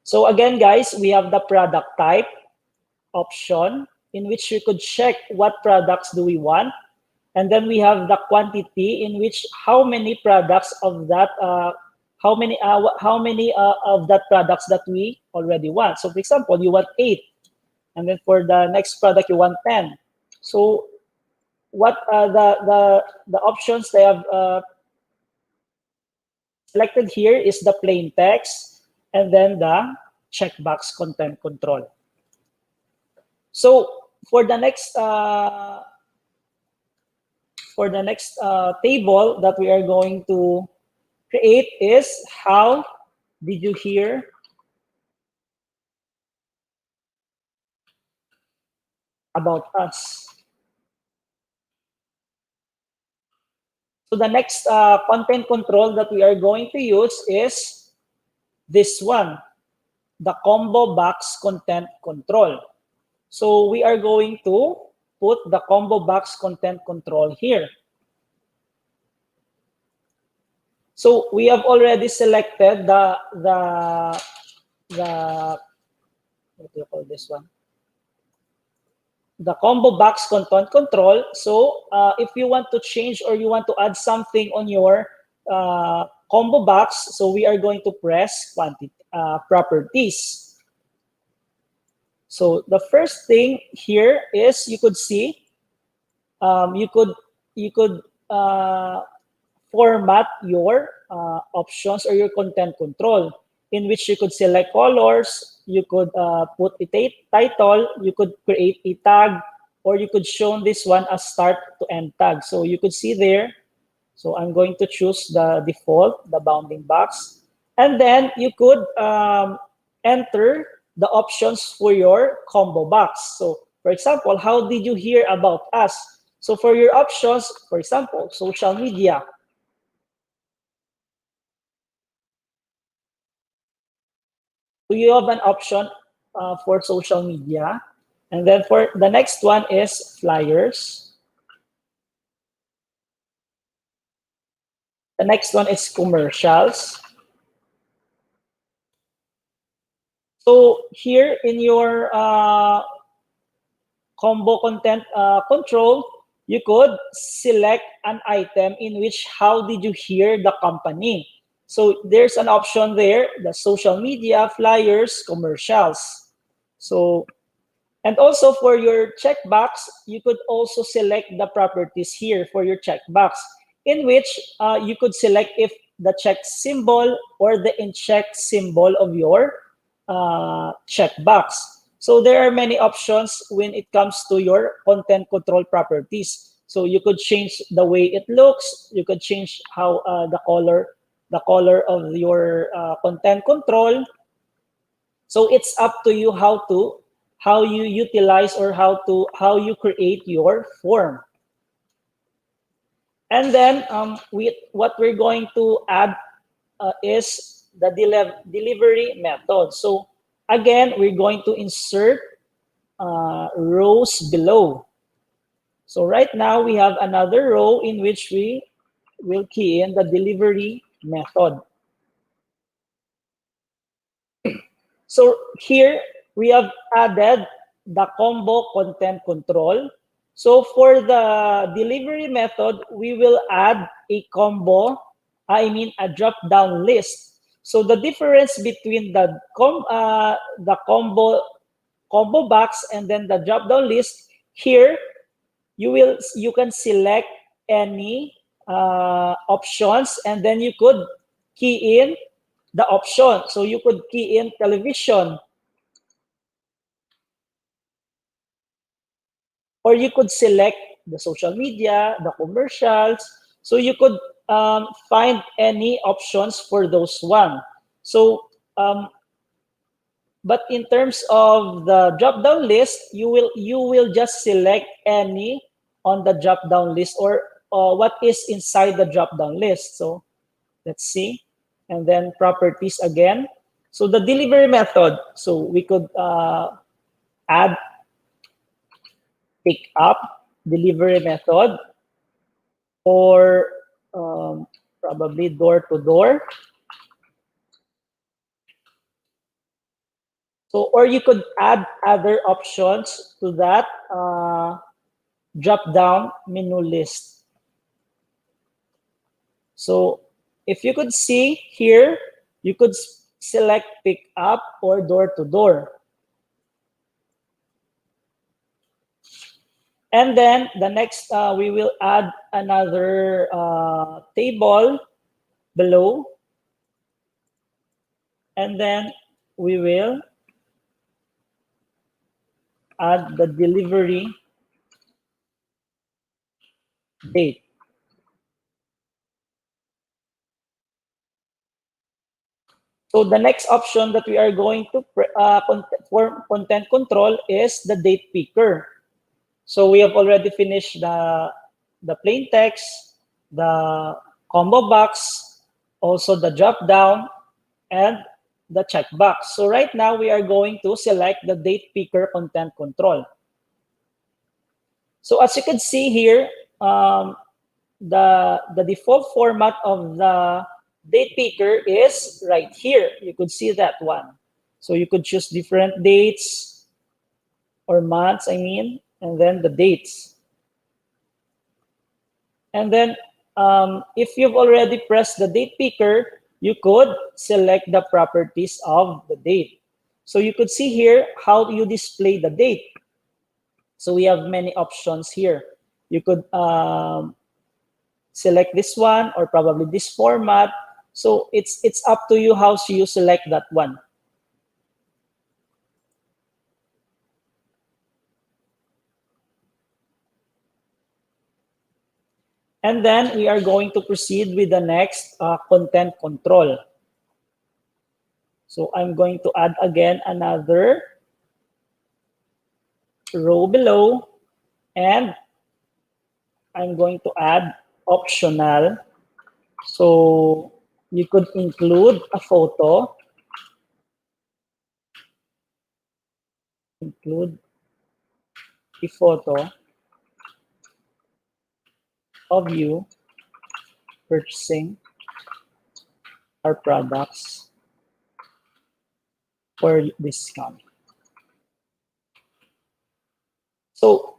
So again, guys, we have the product type option in which you could check what products do we want. And then we have the quantity in which how many products of that, how many of that products that we already want. So for example, you want 8. And then for the next product, you want 10. So what the options they have selected here is the plain text and then the checkbox content control. So for the next table that we are going to create is how did you hear about us? So the next content control that we are going to use is this one, the combo box content control. So we are going to put the combo box content control here. So we have already selected the what do you call this one? The combo box content control. So if you want to change or you want to add something on your combo box, so we are going to press properties. So the first thing here is you could see you could format your options or your content control, in which you could select colors, you could put a title, you could create a tag, or you could show this one as start to end tag. So you could see there. So I'm going to choose the default, the bounding box. And then you could enter the options for your combo box. So for example, how did you hear about us? So for your options, for example, social media. So you have an option for social media. And then for the next one is flyers. The next one is commercials. So here in your combo content control, you could select an item in which how did you hear the company. So there's an option there, the social media, flyers, commercials. So, and also for your checkbox, you could also select the properties here for your checkbox, in which you could select if the check symbol or the unchecked symbol of your checkbox. So there are many options when it comes to your content control properties. So you could change the way it looks. You could change how the color of your content control. So it's up to you how you utilize or how you create your form. And then what we're going to add is the delivery method. So again, we're going to insert rows below. So right now we have another row in which we will key in the delivery method. So here we have added the combo content control. So for the delivery method, we will add a combo, a drop-down list. So the difference between the combo box and then the drop-down list, here you can select any options, and then you could key in the option. So you could key in television, or you could select the social media, the commercials. So you could find any options for those one. So, but in terms of the drop-down list, you will just select any on the drop-down list, or what is inside the drop-down list. So let's see, and then properties again. So the delivery method. So we could add pick up delivery method, or probably door to door. So, or you could add other options to that drop-down menu list. So if you could see here, you could select pick up or door to door. And then the next, we will add another table below. And then we will add the delivery date. So the next option that we are going to for content control is the date picker. So we have already finished the plain text, the combo box, also the drop down, and the checkbox. So right now we are going to select the date picker content control. So as you can see here, the default format of the date picker is right here. You could see that one. So you could choose different dates or months, I mean, and then the dates. And then if you've already pressed the date picker, you could select the properties of the date. So you could see here how you display the date. So we have many options here. You could select this one or probably this format. So it's up to you how you select that one. And then we are going to proceed with the next content control. So I'm going to add again another row below, and I'm going to add optional. So you could include a photo, of you purchasing our products for discount. So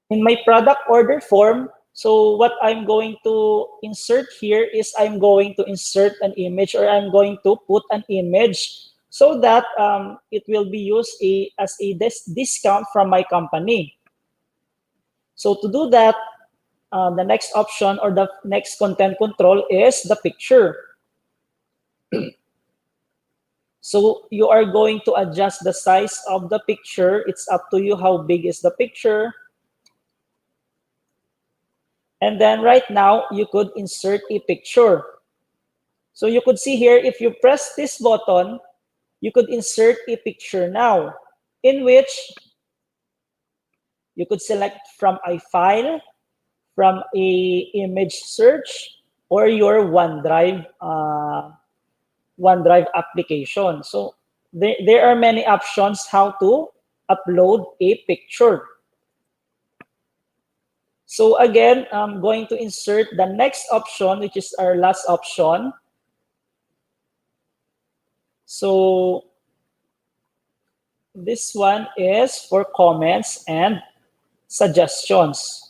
in my product order form, so what I'm going to insert here is I'm going to insert an image, or I'm going to put an image so that it will be used as a discount from my company. So to do that, the next option or the next content control is the picture. So you are going to adjust the size of the picture. It's up to you how big is the picture. And then right now, you could insert a picture. So you could see here, if you press this button, you could insert a picture now, in which you could select from a file, from a image search, or your OneDrive application. So there are many options how to upload a picture. So again, I'm going to insert the next option, which is our last option. So this one is for comments and suggestions.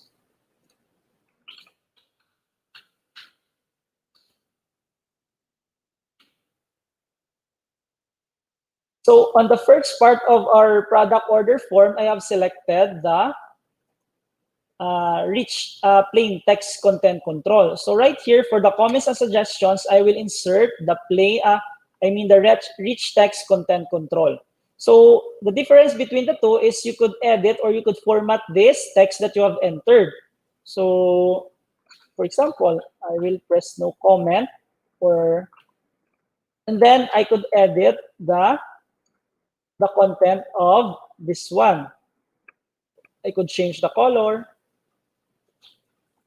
So on the first part of our product order form, I have selected the rich plain text content control. So right here for the comments and suggestions, I will insert the rich text content control. So the difference between the two is you could edit or you could format this text that you have entered. So for example, I will press no comment, and then I could edit the content of this one. I could change the color.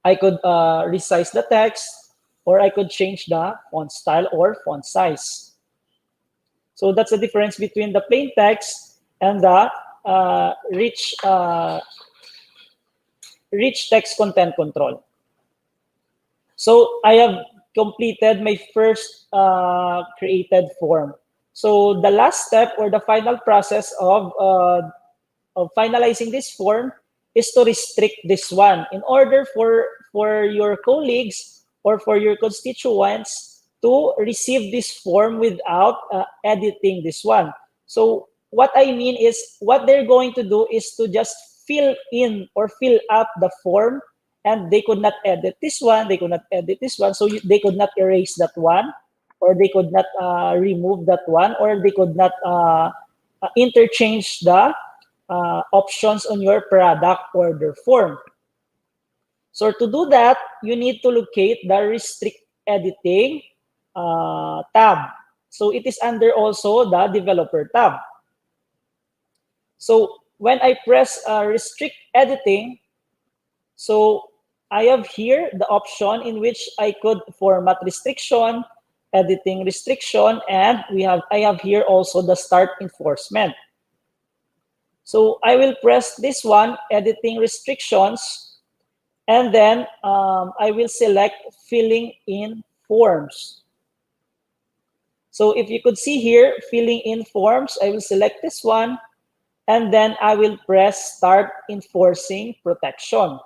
I could resize the text, or I could change the font style or font size. So that's the difference between the plain text and the rich text content control. So I have completed my first created form. So the last step or the final process of finalizing this form is to restrict this one in order for your colleagues or for your constituents to receive this form without editing this one. So what I mean is what they're going to do is to just fill in or fill up the form, and they could not edit this one, they could not edit this one, so they could not erase that one, or they could not remove that one, or they could not interchange the options on your product order form. So to do that, you need to locate the restrict editing tab. So it is under also the developer tab. So when I press restrict editing, so I have here the option in which I could format restriction, editing restriction, and I have here also the start enforcement. So I will press this one, editing restrictions, and then I will select filling in forms. So if you could see here, filling in forms, I will select this one, and then I will press start enforcing protection.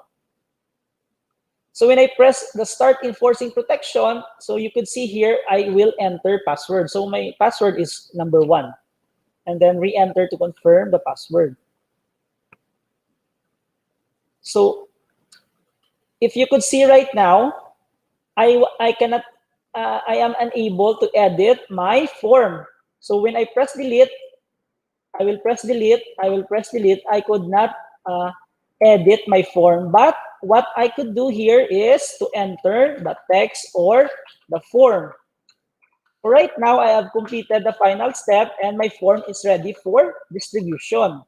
So when I press the start enforcing protection, so you could see here, I will enter password. So my password is number 1, and then re-enter to confirm the password. So if you could see right now, I cannot, I am unable to edit my form. So when I press delete, I will press delete, I will press delete, I could not edit my form. But what I could do here is to enter the text or the form. Right now, I have completed the final step and my form is ready for distribution.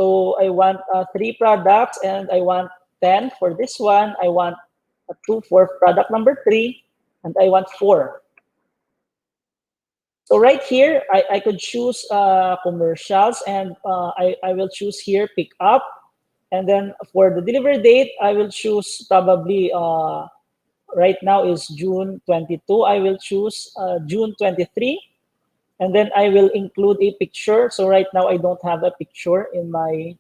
So I want 3 products and I want 10 for this one. I want 2 for product number 3, and I want 4. So right here, I could choose commercials, and I will choose here pick up. And then for the delivery date, I will choose probably right now is June 22. I will choose June 23. And then I will include a picture. So right now, I don't have a picture in my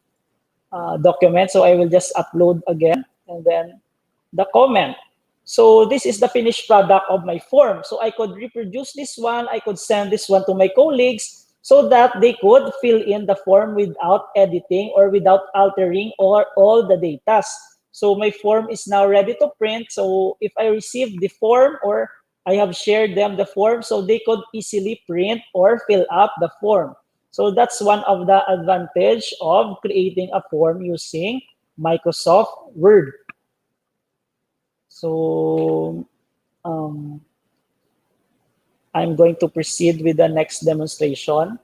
document. So I will just upload again, and then the comment. So this is the finished product of my form. So I could reproduce this one. I could send this one to my colleagues so that they could fill in the form without editing or without altering all the data. So my form is now ready to print. So if I receive the form or I have shared them the form, so they could easily print or fill up the form. So that's one of the advantage of creating a form using Microsoft Word. So I'm going to proceed with the next demonstration.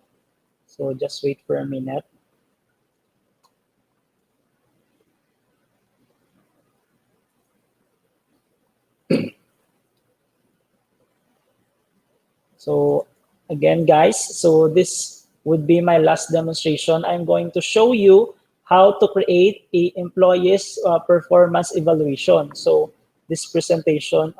So just wait for a minute. So again, guys, so this would be my last demonstration. I'm going to show you how to create a employee's performance evaluation. So this presentation,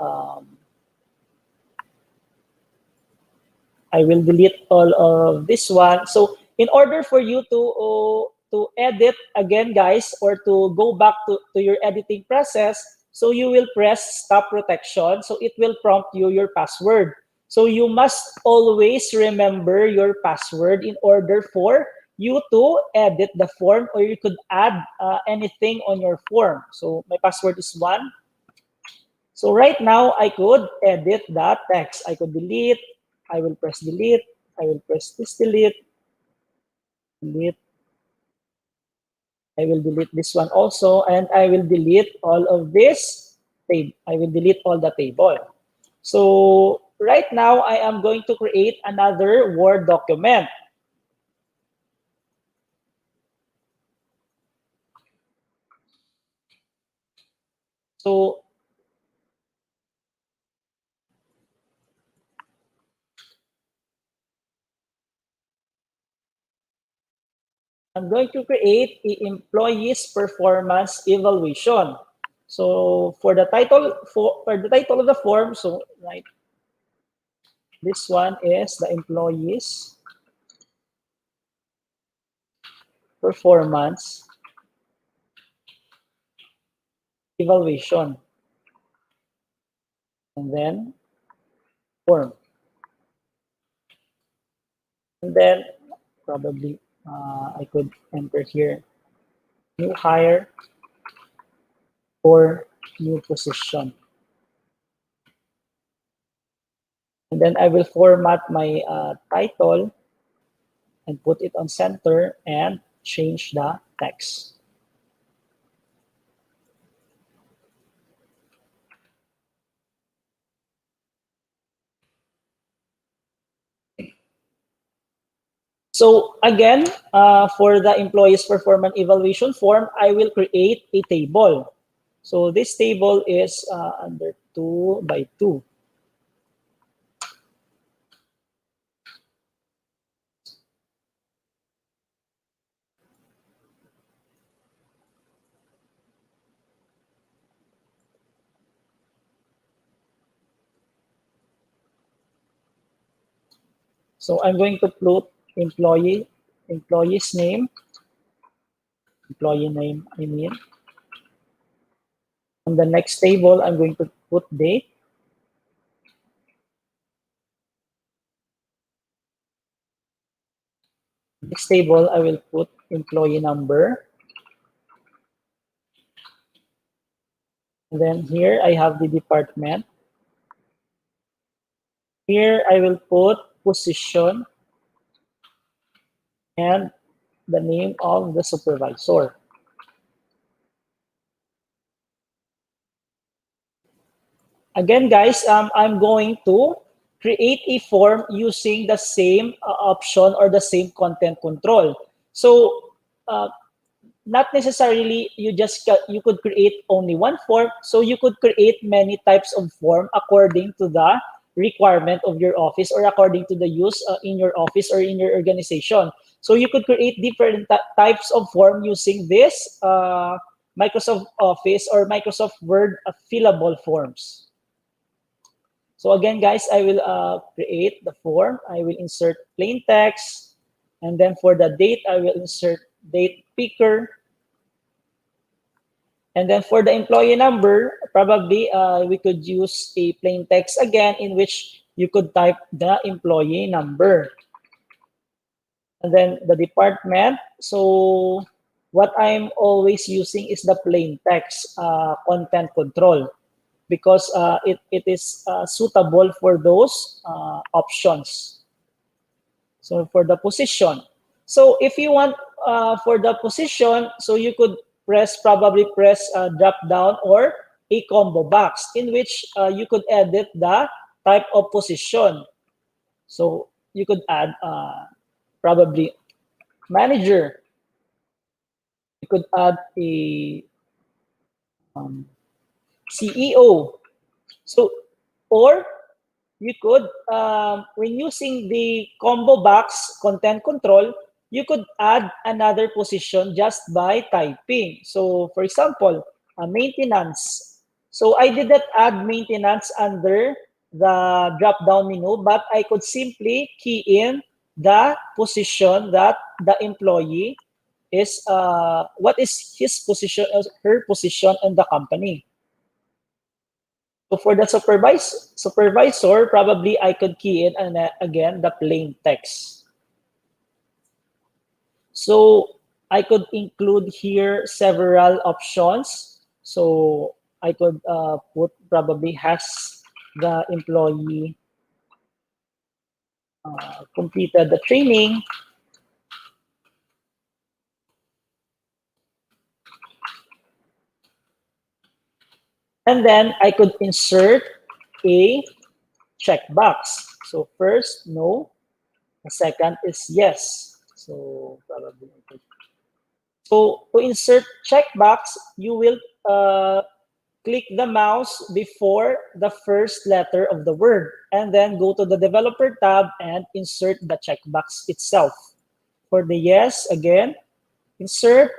I will delete all of this one. So in order for you to edit again, guys, or to go back to your editing process, so you will press stop protection. So it will prompt you your password. So you must always remember your password in order for you to edit the form, or you could add anything on your form. So my password is 1. So right now, I could edit the text. I could delete. I will press delete. I will press this delete. Delete. I will delete this one also, and I will delete all of this. I will delete all the table. So right now, I am going to create another Word document. So I'm going to create an employee's performance evaluation. So for the title of the form, so right. This one is the employees performance evaluation, and then form. And then probably I could enter here new hire or new position. And then I will format my title and put it on center and change the text. So again, for the employees performance evaluation form, I will create a table. So this table is under 2 by 2. So I'm going to put employee's name, I mean. On the next table, I'm going to put date. Next table, I will put employee number. And then here I have the department. Here I will put position and the name of the supervisor. Again, guys, I'm going to create a form using the same option or the same content control. So not necessarily you could create only one form. So you could create many types of form according to the requirement of your office or according to the use in your office or in your organization. So you could create different types of form using this Microsoft Office or Microsoft Word fillable forms. So again, guys, I will create the form. I will insert plain text. And then for the date, I will insert date picker. And then for the employee number, probably we could use a plain text again in which you could type the employee number. And then the department. So what I'm always using is the plain text content control, because it is suitable for those options. So for the position. So if you want for the position, so you could probably press drop down or a combo box in which you could edit the type of position. So you could add probably manager. You could add a CEO. So, or you could, when using the combo box content control, you could add another position just by typing. So, for example, maintenance. So, I did not add maintenance under the drop-down menu, but I could simply key in the position that the employee is, what is his position, her position in the company. So for the supervisor, probably I could key in and again the plain text. So I could include here several options. So I could put probably has the employee completed the training. And then I could insert a checkbox. So first, no. The second is yes. So probably. So to insert checkbox, you will click the mouse before the first letter of the word, and then go to the developer tab and insert the checkbox itself. For the yes, again, insert.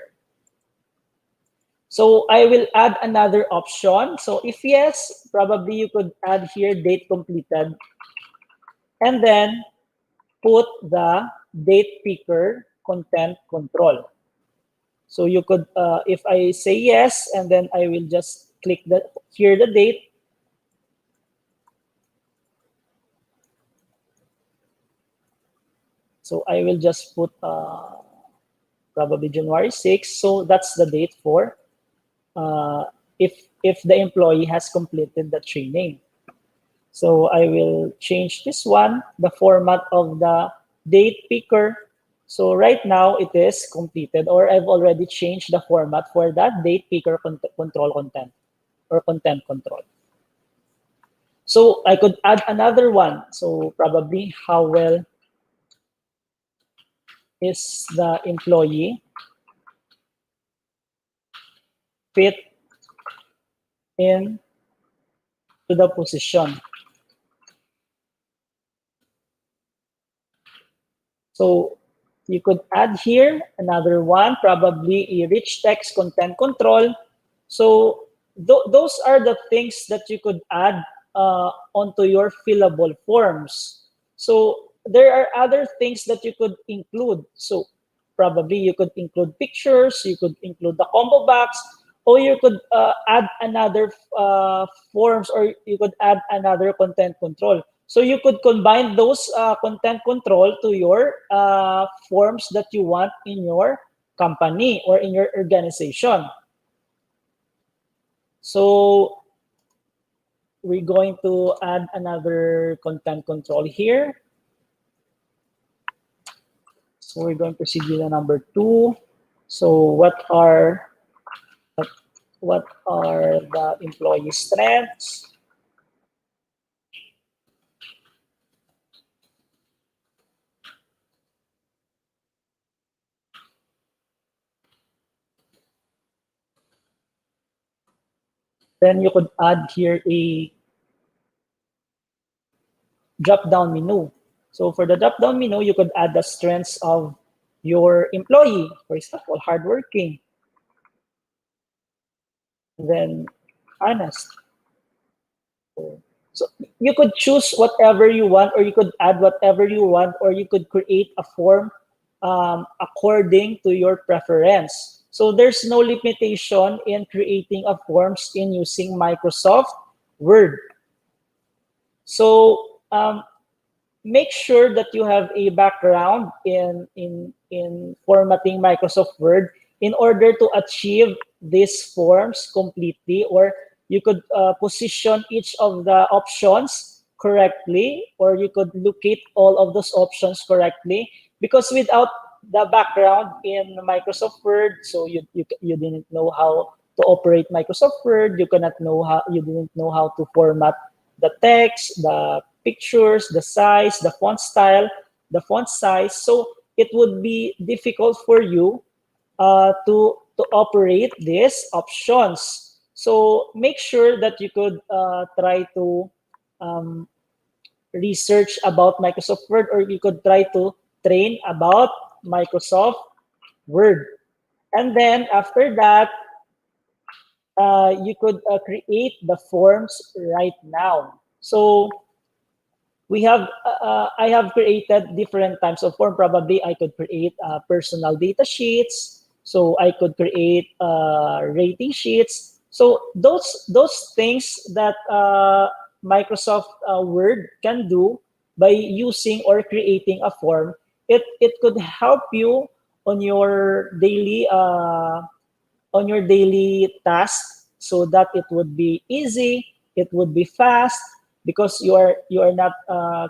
So I will add another option. So if yes, probably you could add here date completed. and then put the date picker content control. So you could, if I say yes, and then I will just click here the date. So I will just put probably January 6th. So that's the date for if the employee has completed the training. So I will change this one, the format of the date picker. So right now it is completed, or I've already changed the format for that date picker control content or content control. So I could add another one. So probably how well is the employee fit in to the position. So you could add here another one, probably a rich text content control. So those are the things that you could add onto your fillable forms. So there are other things that you could include. So probably you could include pictures, you could include the combo box, or you could add another forms, or you could add another content control. So you could combine those content control to your forms that you want in your company or in your organization. So we're going to add another content control here. So we're going to proceed with the number 2. So what are the employee strengths? Then you could add here a drop-down menu. So for the drop-down menu, you could add the strengths of your employee. For example, hardworking, then honest. So you could choose whatever you want, or you could add whatever you want, or you could create a form according to your preference. So there's no limitation in creating a forms in using Microsoft Word. So make sure that you have a background in formatting Microsoft Word in order to achieve these forms completely, or you could position each of the options correctly, or you could locate all of those options correctly, because without the background in Microsoft Word, so you didn't know how to operate Microsoft Word, you didn't know how to format the text, the pictures, the size, the font style, the font size. So it would be difficult for you to operate these options. So make sure that you could try to research about Microsoft Word, or you could try to train about Microsoft Word. And then after that, you could create the forms right now. So we have I have created different types of form. Probably I could create personal data sheets. So I could create rating sheets. So those things that Microsoft Word can do by using or creating a form, it could help you on your daily task, so that it would be easy, it would be fast, because you are not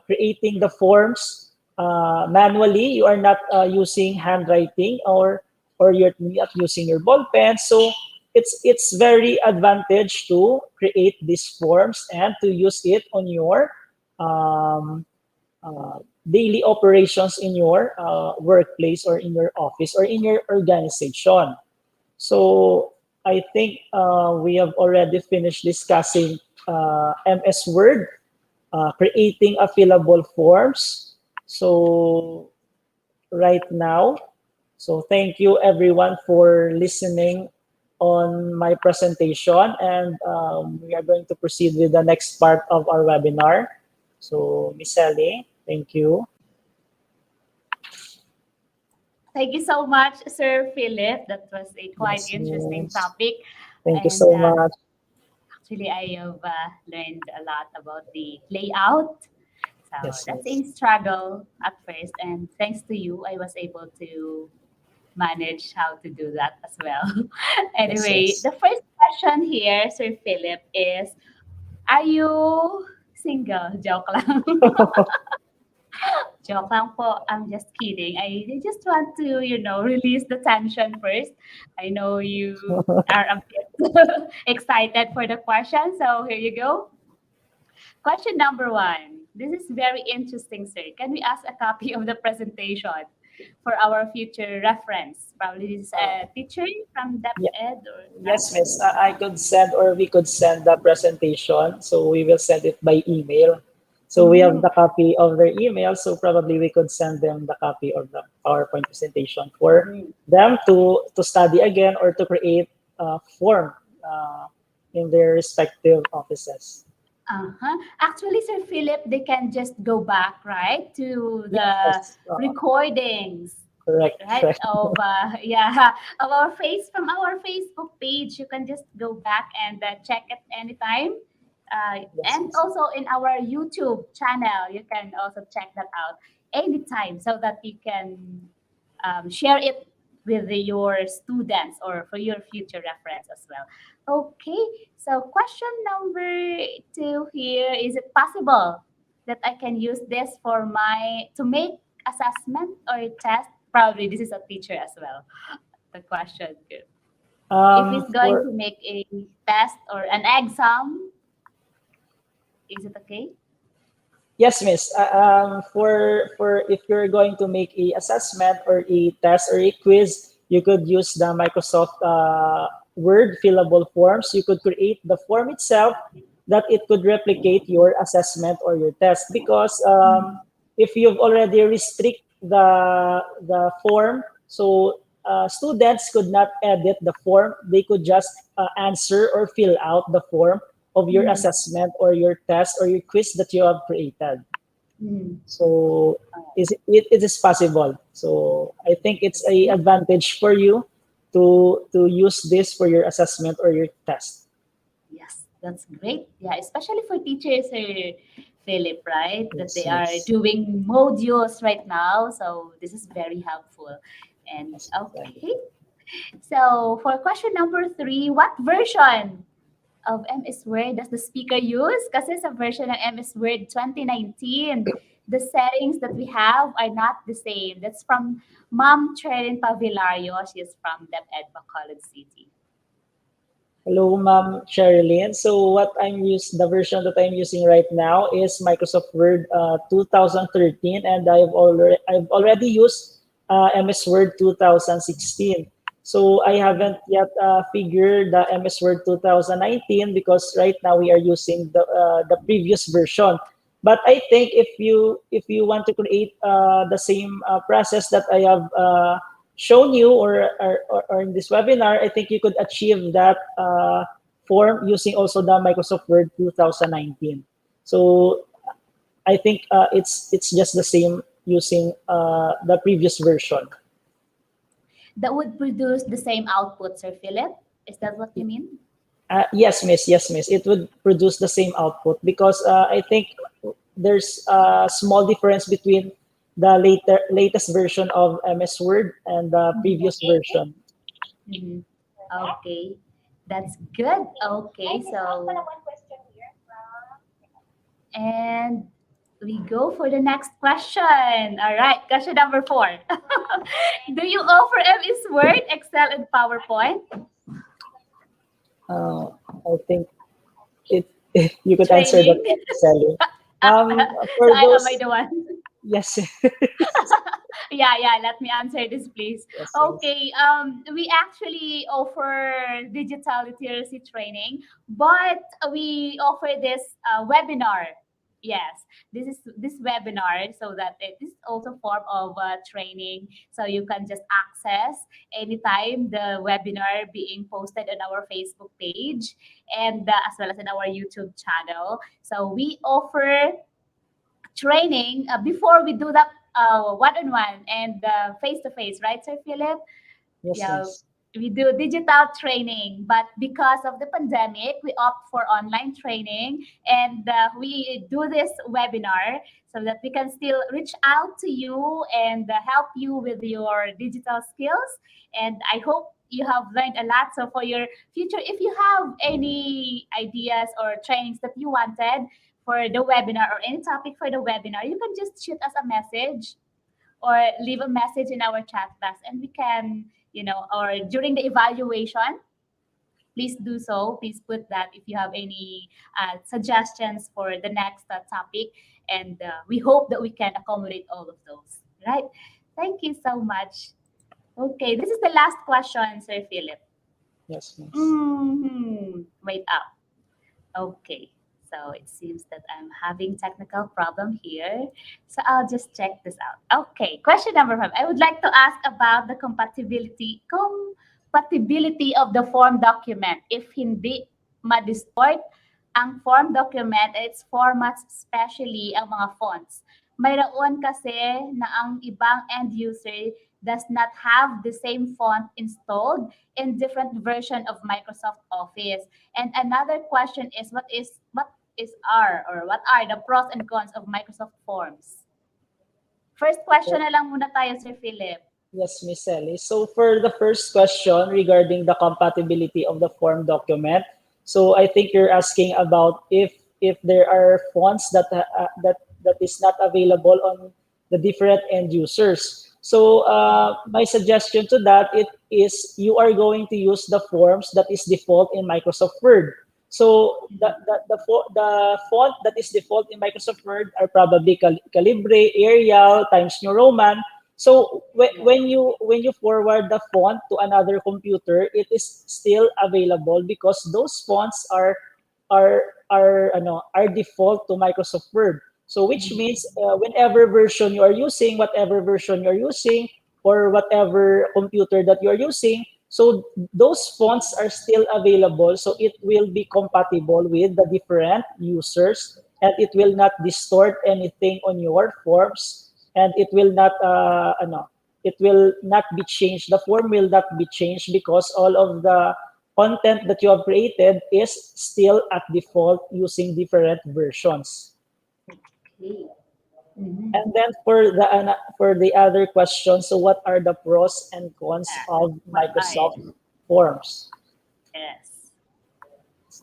creating the forms manually. You are not using handwriting, or you're not using your ball pen. So it's very advantage to create these forms and to use it on your daily operations in your workplace, or in your office, or in your organization. So I think we have already finished discussing MS Word, creating a fillable forms. So right now, so thank you everyone for listening on my presentation, and we are going to proceed with the next part of our webinar. So Miss Ellie. Thank you. Thank you so much, Sir Philip. That was a quite Yes, interesting miss. topic. Thank you And so much. actually, I have learned a lot about the layout. So Yes, that's miss. a struggle at first. And thanks to you, I was able to manage how to do that as well. Yes, Anyway, yes. the first question here, Sir Philip, is are you single? Joke lang. Joke lang po. I'm just kidding. I just want to, release the tension first. I know you are a bit excited for the question. So here you go. Question number one. This is very interesting, sir. Can we ask a copy of the presentation for our future reference? Probably this is a teacher from Yeah. DepEd or Yes, miss. I could send, or we could send the presentation. So we will send it by email. So we have Mm. the copy of their email. So probably we could send them the copy of the PowerPoint presentation for Mm. them to study again or to create a form in their respective offices. Uh-huh. Actually, Sir Philip, they can just go back, right, to the Yes, recordings, correct, right, correct. of yeah, of our from our Facebook page. You can just go back and check it anytime. Yes, And yes. also in our YouTube channel, you can also check that out anytime so that you can share it with your students or for your future reference as well. Okay, so question number two here, is it possible that I can use this for to make assessment or test? Probably this is a teacher as well. The question here. If it's going For to make a test or an exam, is it okay? Yes, miss. For if you're going to make a assessment or a test or a quiz, you could use the Microsoft Word fillable forms. You could create the form itself that it could replicate your assessment or your test. Because if you've already restrict the form, so students could not edit the form. They could just answer or fill out the form of your Mm. assessment or your test or your quiz that you have created. Mm. So it is possible. So I think it's a advantage for you to use this for your assessment or your test. Yes, that's great. Yeah, especially for teachers, Philip, right? That Yes, they are yes, doing modules right now. So this is very helpful. And yes. okay, so for question number three, what version of MS Word does the speaker use? Kasi sa version ng MS Word 2019, the settings that we have are not the same. That's from Ma'am Cherin Pavilario. She is from DepEd Bacolod City. Hello, Ma'am Sherilyn. So the version that I'm using right now is Microsoft Word 2013, and I've already used MS Word 2016. So I haven't yet figured the MS Word 2019 because right now we are using the previous version. But I think if you want to create the same process that I have shown you or in this webinar, I think you could achieve that form using also the Microsoft Word 2019. So I think it's just the same using the previous version. That would produce the same output, Sir Philip? Is that what you mean? Yes, miss. Yes, miss. It would produce the same output because I think there's a small difference between the latest version of MS Word and the previous version. Mhm. Okay, that's good. Okay, so and we go for the next question. All right, question number four. Do you offer MS Word, Excel, and PowerPoint I think it you could answer that, training? Sally. So For am I those, the one? yes, Yeah, let me answer this, please. yes, yes. Okay, we actually offer digital literacy training, but we offer this webinar. Yes, this webinar, so that it is also form of training, so you can just access anytime the webinar being posted on our Facebook page and as well as in our YouTube channel. So we offer training before we do that one-on-one and face-to-face, right, Sir Philip? Yes, Yeah, miss. we do digital training, but because of the pandemic, we opt for online training, and we do this webinar so that we can still reach out to you and help you with your digital skills. And I hope you have learned a lot. So for your future, if you have any ideas or trainings that you wanted for the webinar or any topic for the webinar, you can just shoot us a message or leave a message in our chat box, and we can, or during the evaluation, please do so. Please put that if you have any suggestions for the next topic, and we hope that we can accommodate all of those. Right? Thank you so much. Okay, this is the last question, Sir Philip. Yes, miss. Wait up. Okay, so it seems that I'm having technical problem here. So I'll just check this out. Okay, question number 5. I would like to ask about the compatibility of the form document if hindi ma-distort ang form document at its formats, especially ang mga fonts. Mayroon kasi na ang ibang end user does not have the same font installed in different version of Microsoft Office. And another question is what are the pros and cons of Microsoft Forms? First question na lang muna tayo, Sir Philip. Yes, Miss Ellie. So for the first question regarding the compatibility of the form document, so I think you're asking about if there are fonts that is not available on the different end users. So my suggestion to that it is you are going to use the forms that is default in Microsoft Word. So the font that is default in Microsoft Word are probably Calibre, Arial, Times New Roman. So when you forward the font to another computer, it is still available because those fonts are default to Microsoft Word. So which means whatever version you are using, or whatever computer that you are using, so those fonts are still available. So it will be compatible with the different users, and it will not distort anything on your forms, and it will not be changed. The form will not be changed because all of the content that you have created is still at default using different versions. And then for the other question, so what are the pros and cons of Microsoft Forms? Yes.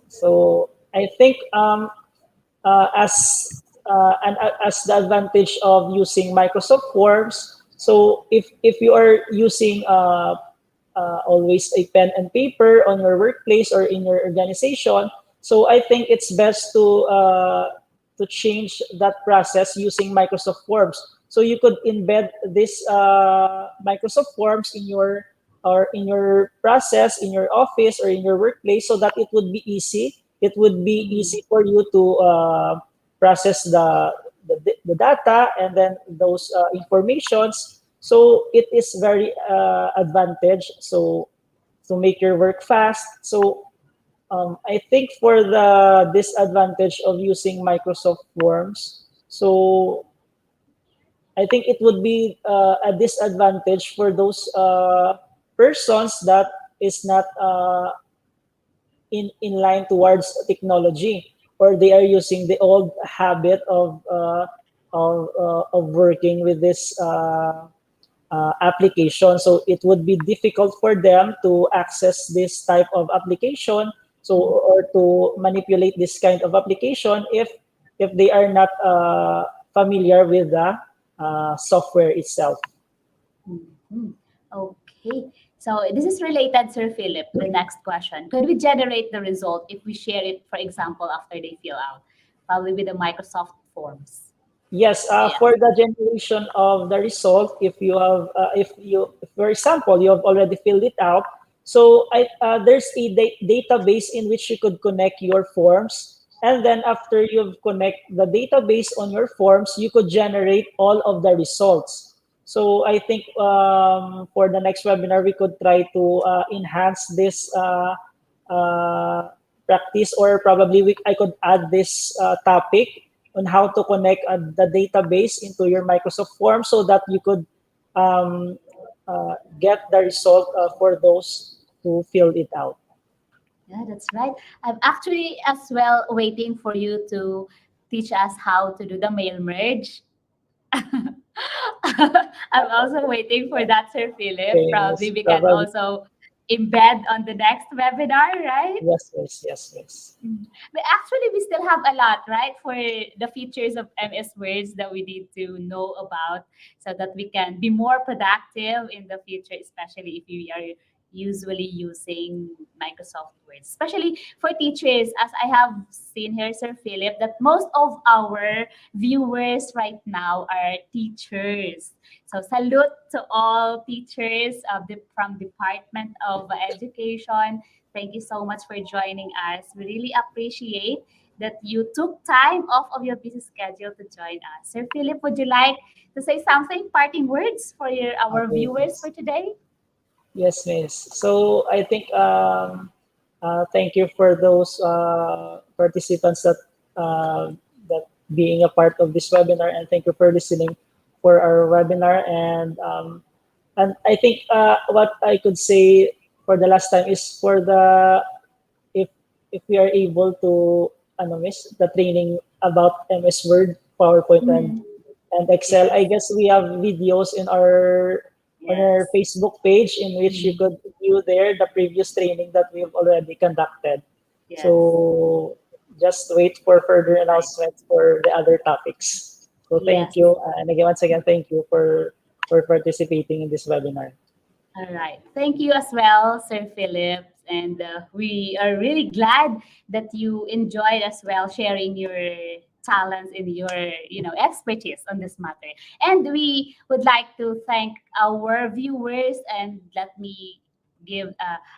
So I think as the advantage of using Microsoft Forms, so if you are using always a pen and paper on your workplace or in your organization, so I think it's best to change that process using Microsoft Forms. So you could embed this Microsoft Forms in your process, in your office or in your workplace, so that it would be easy. It would be easy for you to process the data and then those informations. So it is very advantage. So to make your work fast. So I think for the disadvantage of using Microsoft Forms, so I think it would be a disadvantage for those persons that is not in line towards technology, or they are using the old habit of working with this application. So it would be difficult for them to access this type of application, so or to manipulate this kind of application if they are not familiar with the software itself. Okay, so this is related, Sir Philip. The next question: could we generate the result if we share it, for example, after they fill out, probably with the Microsoft Forms? Yes, for the generation of the result, if for example, you have already filled it out, so there's a database in which you could connect your forms, and then after you've connect the database on your forms, you could generate all of the results. So I think for the next webinar, we could try to enhance this practice, or probably I could add this topic on how to connect the database into your Microsoft Form so that you could um, get the result for those who filled it out. Yeah, that's right. I'm actually as well waiting for you to teach us how to do the mail merge. I'm also waiting for that, Sir Philip. Probably Yes, we can probably. also embed on the next webinar, right? Yes, yes, yes, yes. But actually, we still have a lot, right, for the features of MS Words that we need to know about so that we can be more productive in the future, especially if we are usually using Microsoft Words, especially for teachers. As I have seen here, Sir Philip, that most of our viewers right now are teachers. So salute to all teachers from Department of Education. Thank you so much for joining us. We really appreciate that you took time off of your busy schedule to join us. Sir Philip, would you like to say something, parting words for our Okay, viewers for today? yes, miss. So I think thank you for those participants that being a part of this webinar, and thank you for listening for our webinar. And I think what I could say for the last time is for the if if we are able to ano miss the training about MS Word, PowerPoint, and Excel. I Yes. guess we have videos in our on Yes. our Facebook page in which you could view there the previous training that we've already conducted. Yes. So just wait for further announcements for the other topics. So Yes. thank you, and again, once again, thank you for participating in this webinar. All right. Thank you as well, Sir Philip. And we are really glad that you enjoyed as well sharing your talents and your expertise on this matter. And we would like to thank our viewers, and let me give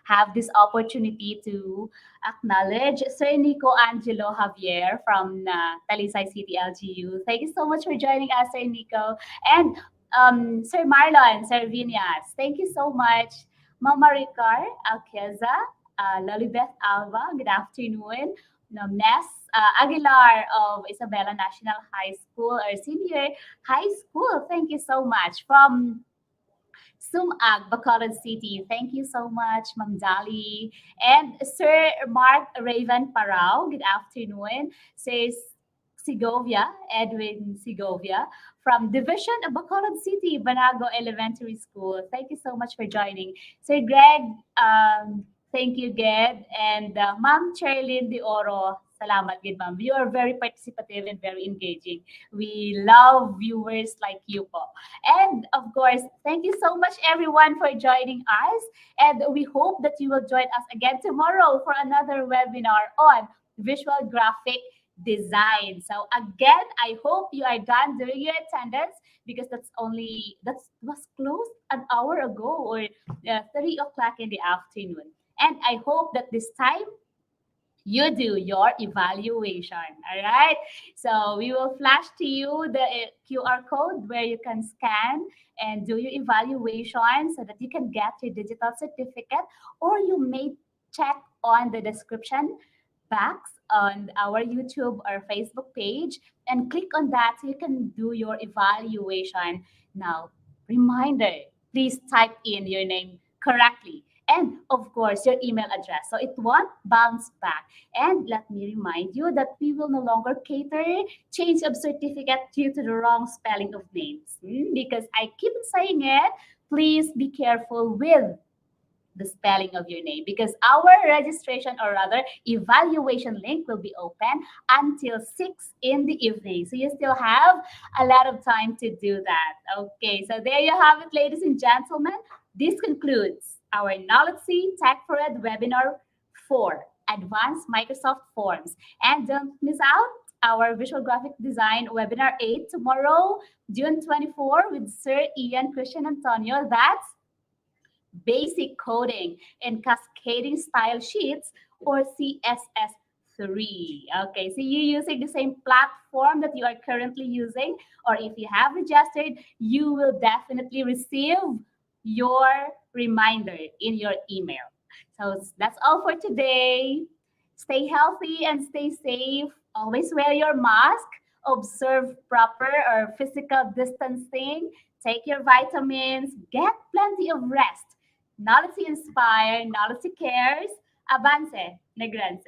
have this opportunity to acknowledge Sir Nico Angelo Javier from Talisay City LGU. Thank you so much for joining us, Sir Nico. And Sir Marlon, Sir Vinyas, thank you so much. Mama Ricar Alqueza, Lolibeth Alba, good afternoon. Ness Aguilar of Isabela National High School, or senior high school, thank you so much. From Sumag, Bacolod City, thank you so much, Ma'am Dali. And Sir Mark Raven Parao, good afternoon. Says Segovia, Edwin Segovia, from Division of Bacolod City, Banago Elementary School. Thank you so much for joining. Sir Greg, thank you, Ged. And Ma'am Charlene De Oro, salamat, good ma'am. You are very participative and very engaging. We love viewers like you po. And of course, thank you so much everyone for joining us. And we hope that you will join us again tomorrow for another webinar on visual graphic design. So again, I hope you are done doing your attendance, because that was closed an hour ago, or 3 o'clock in the afternoon. And I hope that this time you do your evaluation. All right. So we will flash to you the QR code where you can scan and do your evaluation so that you can get your digital certificate, or you may check on the description box on our YouTube or Facebook page and click on that so you can do your evaluation. Now, reminder, please type in your name correctly, and of course your email address so it won't bounce back. And let me remind you that we will no longer cater change of certificate due to the wrong spelling of names. Because I keep saying it, please be careful with the spelling of your name, because our registration, or rather evaluation link, will be open until 6 in the evening. So you still have a lot of time to do that. Okay, so there you have it, ladies and gentlemen. This concludes our NOLITC Tech4ED Webinar 4, Advanced Microsoft Forms. And don't miss out our Visual Graphic Design Webinar 8 tomorrow, June 24, with Sir Ian Christian Antonio. That's basic coding and cascading style sheets, or CSS3. Okay, so you're using the same platform that you are currently using, or if you have registered, you will definitely receive your reminder in your email. So that's all for today. Stay healthy and stay safe. Always wear your mask. observe proper or physical distancing, take your vitamins, get plenty of rest. NOLITC inspire, NOLITC cares, avance, negrense.